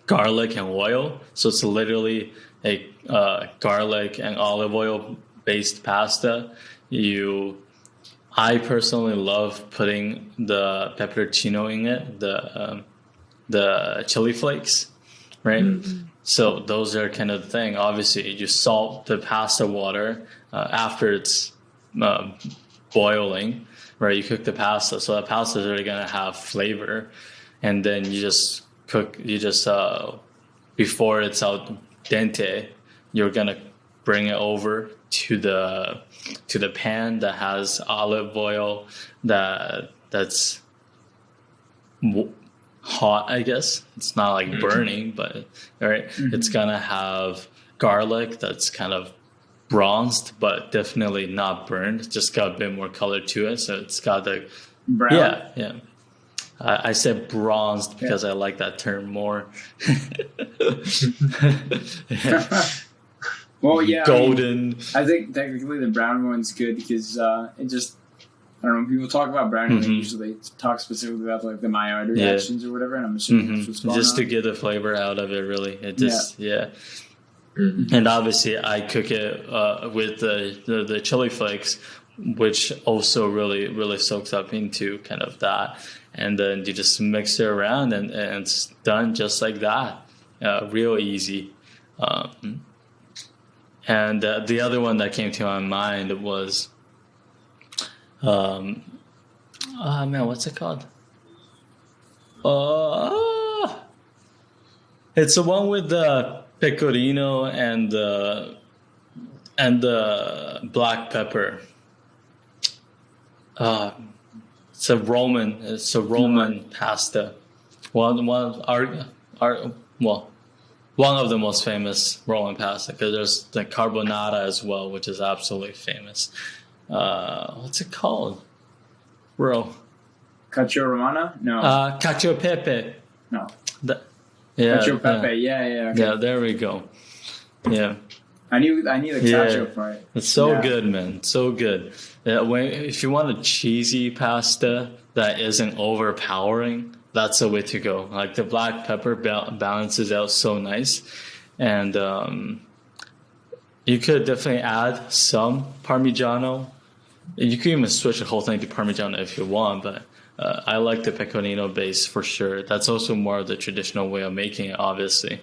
garlic and oil. So it's literally a garlic and olive oil based pasta. I personally love putting the pepperoncino in it, the chili flakes, right? So those are kind of the thing. Obviously, you salt the pasta water after it's boiling, right? You cook the pasta, so that pasta is already gonna have flavor, and then you just cook. Before it's al dente, you're gonna bring it over to the pan that has olive oil that's hot, I guess. It's not like burning, but right, it's gonna have garlic that's kind of bronzed, but definitely not burned. It's just got a bit more color to it, so it's got the Brown? yeah. I said bronzed because I like that term more. Well, yeah. Golden. I think technically the brown one's good because it just, I don't know, when people talk about browning, they usually talk specifically about like the Maillard reactions or whatever, and I'm assuming that's what's going just on. to get the flavor out of it, really. It just, And obviously I cook it with the chili flakes, which also really, really soaks up into kind of that. And then you just mix it around and it's done just like that. Real easy. And the other one that came to my mind was, what's it called? It's the one with the pecorino and the black pepper. It's a Roman pasta. One of the most famous Roman pasta, because there's the Carbonara as well, which is absolutely famous. What's it called, bro? Cacio Romana? No. Cacio Pepe. No. Cacio Pepe. Okay. Yeah, there we go. Yeah. I need the cacio part. It's so good, man. So good. If you want a cheesy pasta that isn't overpowering, that's the way to go. Like the black pepper balances out so nice. And you could definitely add some Parmigiano. You could even switch the whole thing to Parmigiano if you want, but I like the pecorino base for sure. That's also more of the traditional way of making it, obviously.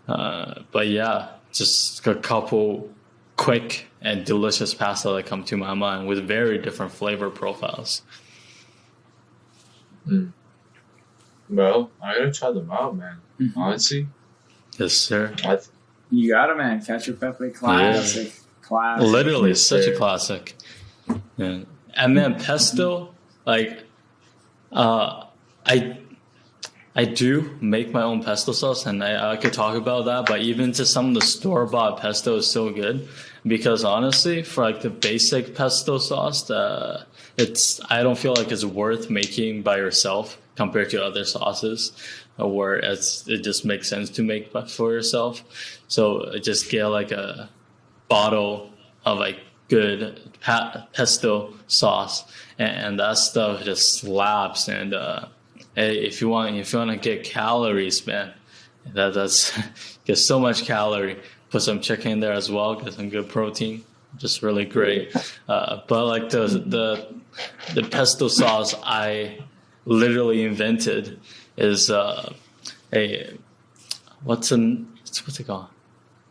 But yeah, just a couple quick and delicious pasta that come to my mind with very different flavor profiles. Well, I gotta try them out, man. Honestly. Yes, sir. You got it, man. Cacio Pepe, classic. Yeah. Classic. Literally, such a classic. Yeah. And then pesto, like, I do make my own pesto sauce, and I could talk about that, but even to some of the store-bought pesto is so good, because honestly, for like the basic pesto sauce, I don't feel like it's worth making by yourself compared to other sauces, where it just makes sense to make for yourself. So just get like a bottle of like good pesto sauce, and that stuff just slaps. And if you want to get calories, man, that's get so much calorie. Put some chicken in there as well, get some good protein. Just really great. But like the pesto sauce I literally invented is what's it called?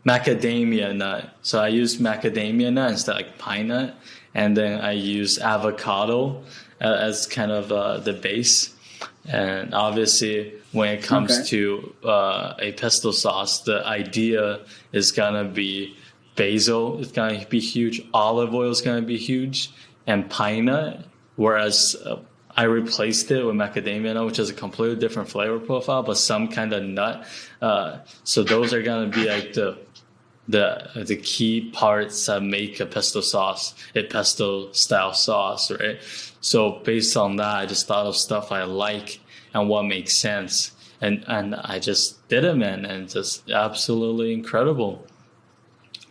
macadamia nut. So I use macadamia nut instead of like pine nut, and then I use avocado as kind of the base. And obviously, when it comes to a pesto sauce, the idea is gonna be basil. It's gonna be huge. Olive oil is gonna be huge, and pine nut. Whereas I replaced it with macadamia nut, which is a completely different flavor profile, but some kind of nut. So those are gonna be like the key parts that make a pesto sauce, a pesto style sauce, right? So based on that, I just thought of stuff I like and what makes sense, and I just did it, man, and just absolutely incredible.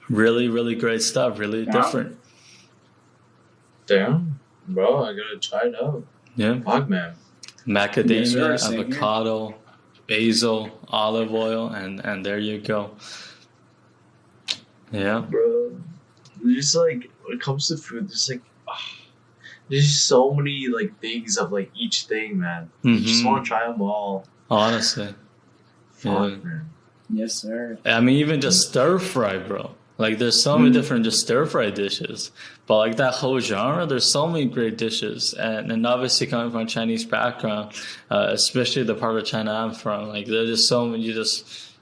Really, really great stuff. Really different. Damn, bro, I gotta try it out. Yeah. Fuck, man. Macadamia, Yes, sir, avocado, basil, olive oil, and there you go. Yeah. Bro, just like when it comes to food, there's so many like things of like each thing, man. You just want to try them all. Honestly. Fuck, man. Yes, sir. I mean, even just stir fry, bro. Like, there's so many different just stir fry dishes. But like that whole genre, there's so many great dishes. And obviously coming from a Chinese background, especially the part of China I'm from, like there's just so many, you just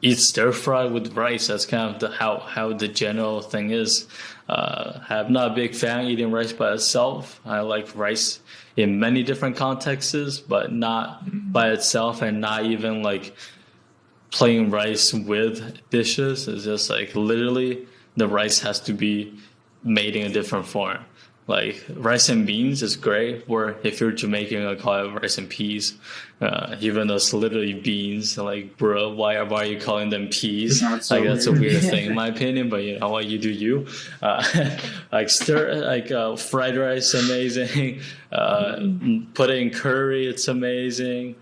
eat stir fry with rice. That's kind of how the general thing is. I'm not a big fan eating rice by itself. I like rice in many different contexts, but not by itself, and not even like plain rice with dishes. It's just like literally the rice has to be made in a different form. Like rice and beans is great, or if you're Jamaican, I call it rice and peas. Even though it's literally beans, like, bro, why are you calling them peas? So like that's a weird thing in my opinion, but you know what, you do you. Fried rice, amazing. Put it in curry, it's amazing.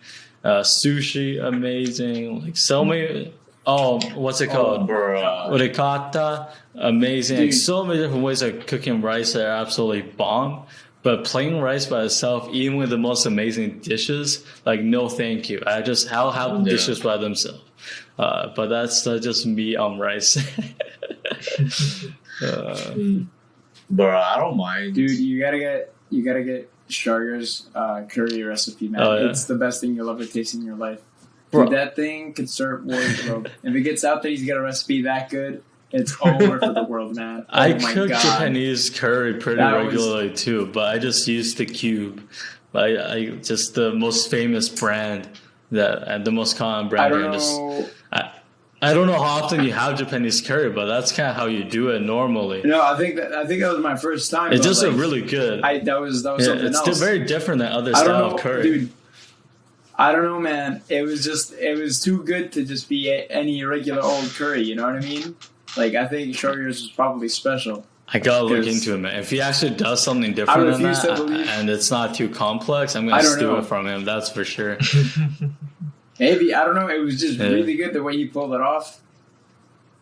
Sushi, amazing. Like so many. Oh, what's it called? Ricotta, amazing. Like so many different ways of cooking rice that are absolutely bomb. But plain rice by itself, even with the most amazing dishes, like no thank you. I'll have dishes by themselves. But that's just me on rice. Bro, I don't mind. Dude, you gotta get Sugar's curry recipe, man. Oh, yeah. It's the best thing you'll ever taste in your life. Bro. Dude, that thing could serve wars, bro. If it gets out that he's got a recipe that good, it's over for the world, man. Oh I my cook God. Japanese curry pretty regularly too, but I just use the cube. I just the most famous brand and the most common brand. I don't know. I don't know how often you have Japanese curry, but that's kind of how you do it normally. No, I think that was my first time. It's just really good. That was something it's else. It's very different than other style of curry. Dude, I don't know, man. It was too good to just be any regular old curry. You know what I mean? Like, I think Sugar's was probably special. I gotta look into it, man. If he actually does something different than that, and it's not too complex, I'm gonna steal it from him. That's for sure. Maybe, I don't know. It was just really good the way he pulled it off.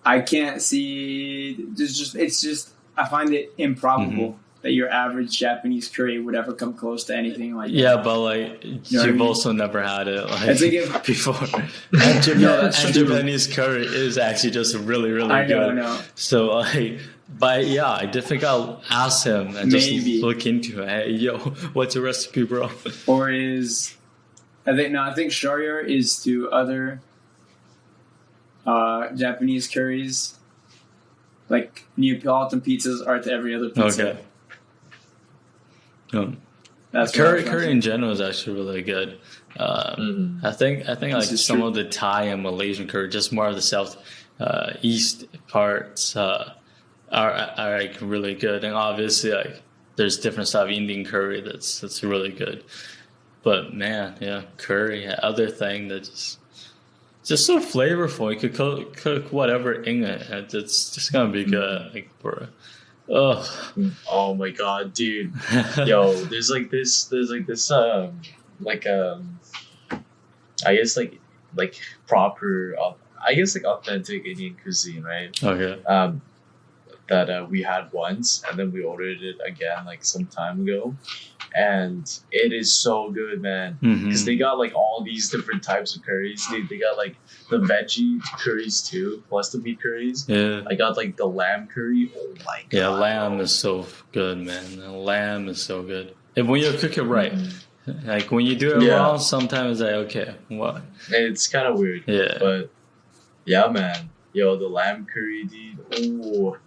I can't see. It's just. I find it improbable that your average Japanese curry would ever come close to anything like that. Yeah, but like you've also never had it like before. And Japanese curry is actually just really, really good. I know. So like, but yeah, I think I'll ask him and just look into it. Hey, yo, what's your recipe, bro? Or is I think shoyu is to other Japanese curries like Neapolitan pizzas are to every other pizza. Okay. That's curry in general is actually really good. I think like some of the Thai and Malaysian curry, just more of the south east parts are like really good, and obviously like there's different stuff of Indian curry that's really good. But man, yeah, curry, other thing that just so flavorful. You could cook whatever in it. It's just gonna be good. Like, bro. Ugh. Oh my god, dude. Yo, there's this I guess like proper I guess like authentic Indian cuisine, right? Okay. that we had once, and then we ordered it again like some time ago, and it is so good, man. Because they got like all these different types of curries. They got like the veggie curries too, plus the meat curries. Yeah. I got like the lamb curry. Oh my god. Yeah, lamb is so good, man. Lamb is so good. And when you cook it right. Like when you do it raw, sometimes like, okay, what? It's kind of weird. Yeah. But yeah, man. Yo, the lamb curry, dude. Oh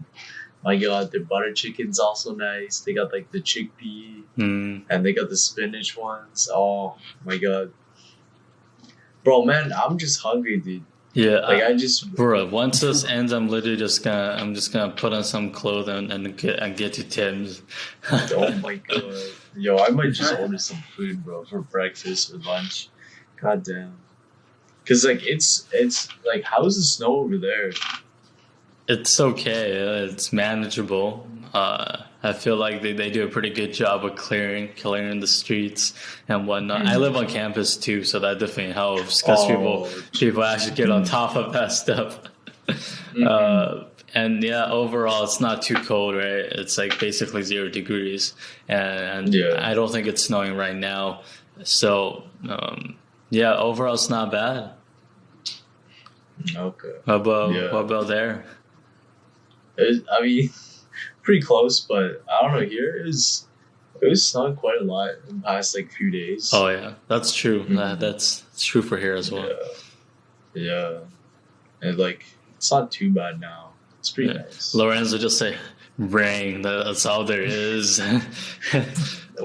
my god, the butter chicken's also nice. They got like the chickpea and they got the spinach ones. Oh my god. Bro, man, I'm just hungry, dude. Yeah, Like bro. Once this ends, I'm just gonna put on some clothes and get to Tim's. Oh my god, yo, I might just order some food, bro, for breakfast or lunch. God damn, cause like it's like, how's the snow over there? It's okay. It's manageable. I feel like they do a pretty good job of clearing the streets and whatnot. I live on campus too, so that definitely helps because people actually get on top of that stuff. And yeah, overall, it's not too cold, right? It's like basically 0 degrees, and I don't think it's snowing right now. So yeah, overall, it's not bad. Okay. What about there? I mean, pretty close, but I don't know. Here it was snowing quite a lot in the past like few days. Oh yeah, that's true. That's true for here as well. Yeah, and like it's not too bad now. It's pretty nice. Lorenzo just say rain. That's all there is.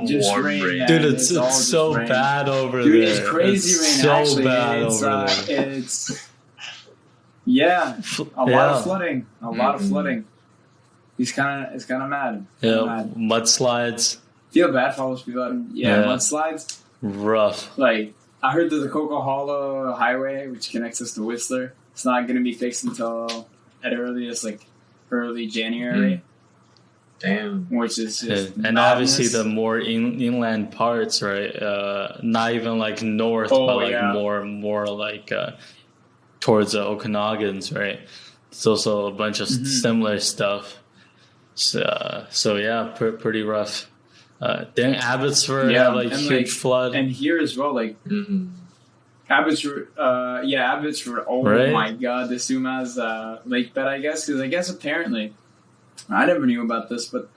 Just Warm rain. Dude, it's so rain. bad over Dude, there. it's crazy it's rain. So actually, bad over there. It's a lot of flooding. A lot of flooding. It's kind of mad. Mudslides. Feel bad for all those people out in mudslides. Rough. Like, I heard that the Coca Hollow Highway, which connects us to Whistler, it's not going to be fixed until at earliest like early January. Damn. Which is just and madness. obviously the more inland parts, right? Not even like north, but like more like towards the Okanagans, right? It's also a bunch of similar stuff. So yeah, pretty rough. Then Abbotsford had like huge flood, and here as well, like Abbotsford. Abbotsford. Oh my God, the Sumas lake bed, I guess, because I guess apparently I never knew about this, but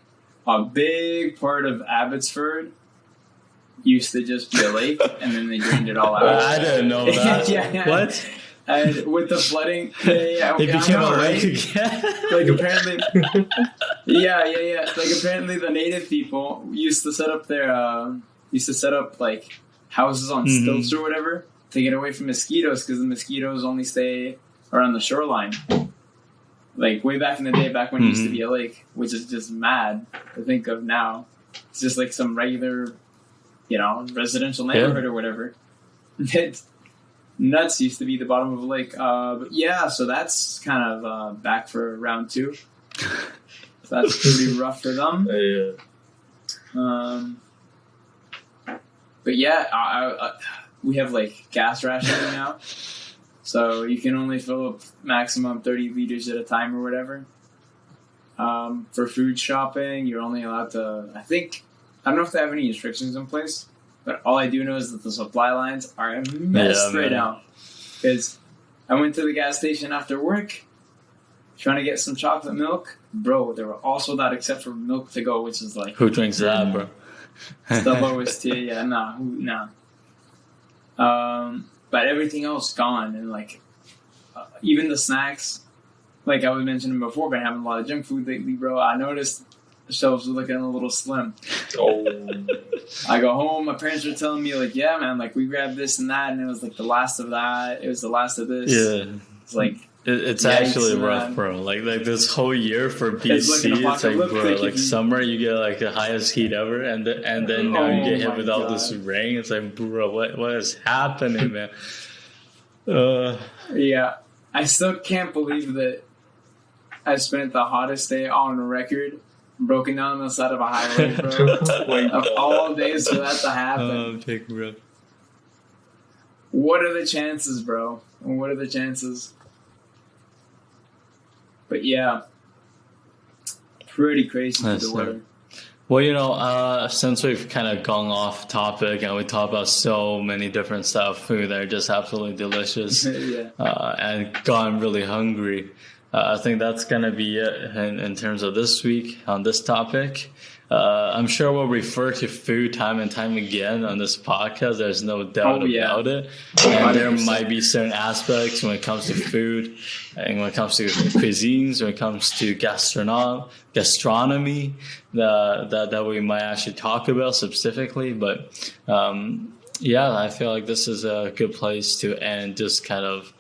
a big part of Abbotsford used to just be a lake, and then they drained it all out. I didn't know that. What? And with the flooding, it became a lake again. Like apparently, Like apparently, the native people used to set up like houses on stilts or whatever to get away from mosquitoes, because the mosquitoes only stay around the shoreline. Like way back in the day, back when it used to be a lake, which is just mad to think of now. It's just like some regular, residential neighborhood or whatever. It's nuts. Used to be the bottom of a lake. But yeah, so that's kind of back for round 2. So that's pretty rough for them. But yeah, we have like gas rationing now. So you can only fill up maximum 30 liters at a time or whatever. For food shopping, you're only allowed to, I don't know if they have any restrictions in place, but all I do know is that the supply lines are a mess right now. Because I went to the gas station after work, trying to get some chocolate milk. Bro, they were all sold out except for milk to go, which is like... Who drinks that, bro? It's the lowest tier, nah. But everything else gone, and like even the snacks, like I was mentioning before, been having a lot of junk food lately, bro. I noticed the shelves were looking a little slim. I go home, my parents were telling me like, yeah, man, like we grabbed this and that, and it was like the last of that. It was the last of this. Yeah, it's like it's actually rough, bro. Like this whole year for BC, it's like, bro, like summer you get like the highest heat ever, and then now you get hit with all this rain. It's like, bro, what is happening, man? Yeah, I still can't believe that I spent the hottest day on record broken down on the side of a highway, bro. Of all days for that to happen. Bro. What are the chances, bro? What are the chances? But yeah, pretty crazy for the weather. Well, since we've kind of gone off topic and we talked about so many different stuff, food that are just absolutely delicious, Yeah. And gotten really hungry, I think that's going to be it in terms of this week on this topic. I'm sure we'll refer to food time and time again on this podcast. There's no doubt about it. And there might be certain aspects when it comes to food and when it comes to cuisines, when it comes to gastronomy that we might actually talk about specifically. But I feel like this is a good place to end just kind of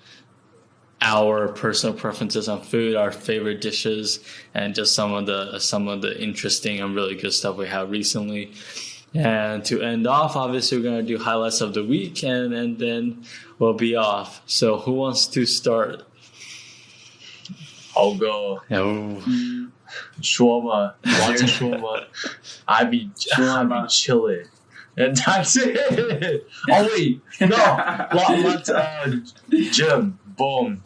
our personal preferences on food, our favorite dishes, and just some of the interesting and really good stuff we have recently. And to end off, obviously, we're going to do highlights of the week, and then we'll be off. So who wants to start? I'll go. Shawarma. Lots of shawarma. I be chilling. And that's it. Oh, wait. No. Lots gym. Boom.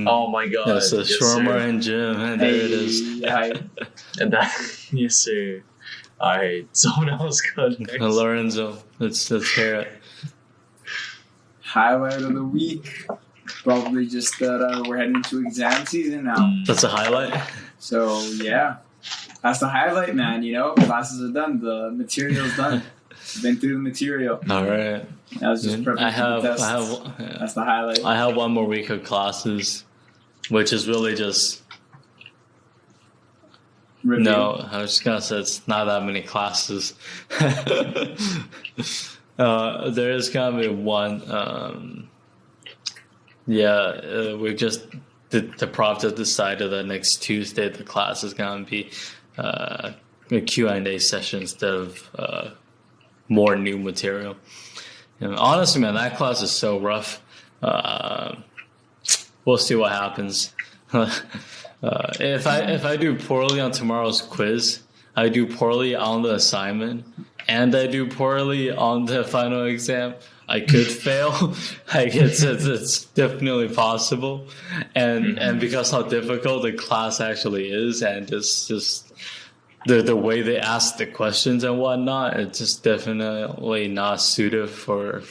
Oh, my God. Yes, shawarma and gym. And there it is. And that, yes, sir. All right. Someone else go next. Lorenzo, let's hear it. Highlight of the week. Probably just that we're heading into exam season now. That's a highlight? So, yeah. That's the highlight, man. Classes are done. The material's done. Been through the material. All right. That was just perfect. That's the highlight. I have one more week of classes, which is really just... Review. No, I was just going to say it's not that many classes. There is going to be one... we just... The prof just decided that next Tuesday the class is going to be a Q&A session instead of more new material. Honestly, man, that class is so rough. We'll see what happens. If I do poorly on tomorrow's quiz, I do poorly on the assignment, and I do poorly on the final exam, I could fail. It's definitely possible, and because how difficult the class actually is, and just the way they ask the questions and whatnot, it's just definitely not suited for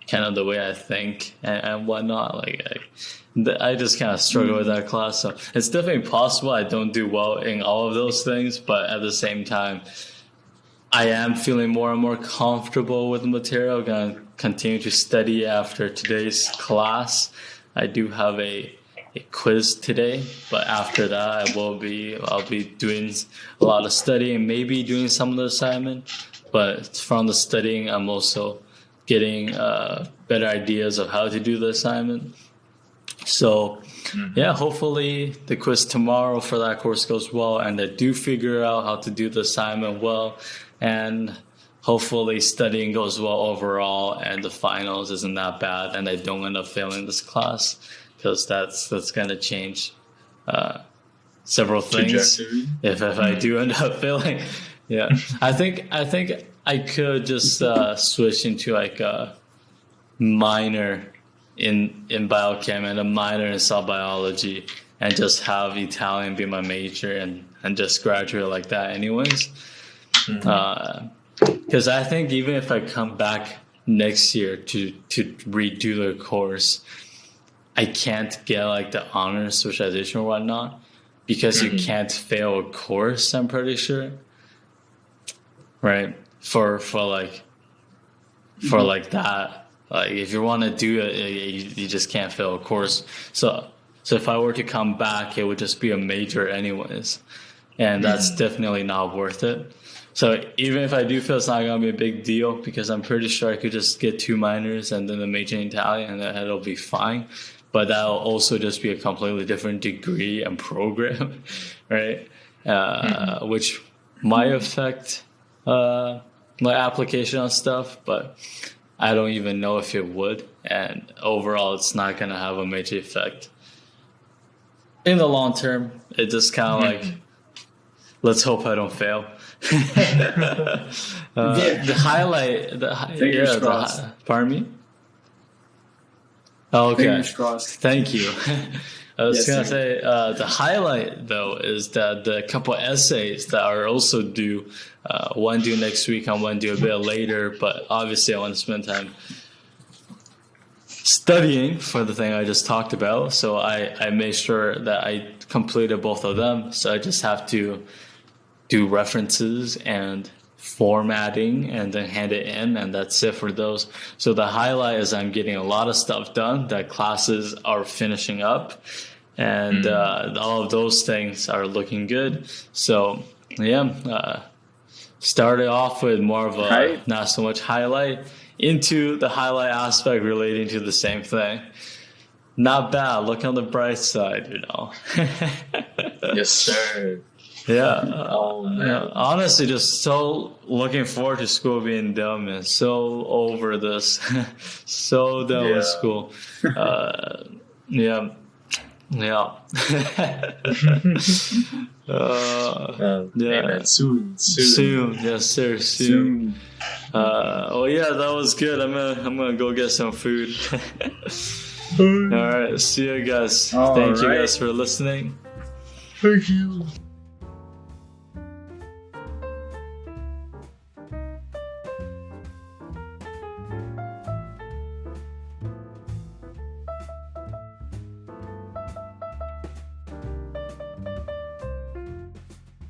kind of the way I think and whatnot. I just kind of struggle with that class, so it's definitely possible I don't do well in all of those things, but at the same time, I am feeling more and more comfortable with the material. I'm going to continue to study after today's class. I do have a quiz today, but after that I'll be doing a lot of studying, maybe doing some of the assignment, but from the studying I'm also getting better ideas of how to do the assignment. So hopefully the quiz tomorrow for that course goes well, and I do figure out how to do the assignment well, and hopefully studying goes well overall, and the finals isn't that bad, and I don't end up failing this class, because that's going to change several things if I do end up failing. Yeah, I think I could just switch into like a minor in biochem and a minor in cell biology, and just have Italian be my major and just graduate like that anyways. Because I think even if I come back next year to redo the course, I can't get like the honors specialization or whatnot, because you can't fail a course, I'm pretty sure, right? For that, like if you want to do it, you just can't fail a course. So if I were to come back, it would just be a major anyways, and that's definitely not worth it. So even if I do fail, it's not going to be a big deal, because I'm pretty sure I could just get 2 minors and then a major in Italian, and then it'll be fine. But that'll also just be a completely different degree and program, right? Which might affect my application on stuff, but I don't even know if it would. And overall, it's not going to have a major effect. In the long term, it just kind of like, let's hope I don't fail. The highlight, pardon me? Oh, okay. Fingers crossed. Thank you. I was Yes, gonna sir. say the highlight though is that the couple essays that are also due, one due next week and one due a bit later. But obviously, I want to spend time studying for the thing I just talked about. So I made sure that I completed both of them. So I just have to do references and formatting and then hand it in, and that's it for those. So the highlight is I'm getting a lot of stuff done that classes are finishing up, and all of those things are looking good. So yeah, started off with more of a Hype. not so much highlight into the highlight aspect relating to the same thing. Not bad. Look on the bright side, you know. Yes, sir. Yeah, Oh man. yeah, honestly, just so looking forward to school being done, and so over this, so done with Yeah. school. Yeah, yeah, Hey, yeah. man, soon. Soon, yes, sir. Soon. Oh yeah, that was good. I'm gonna go get some food. All right, see you guys. All Thank you right. guys for listening. Thank you.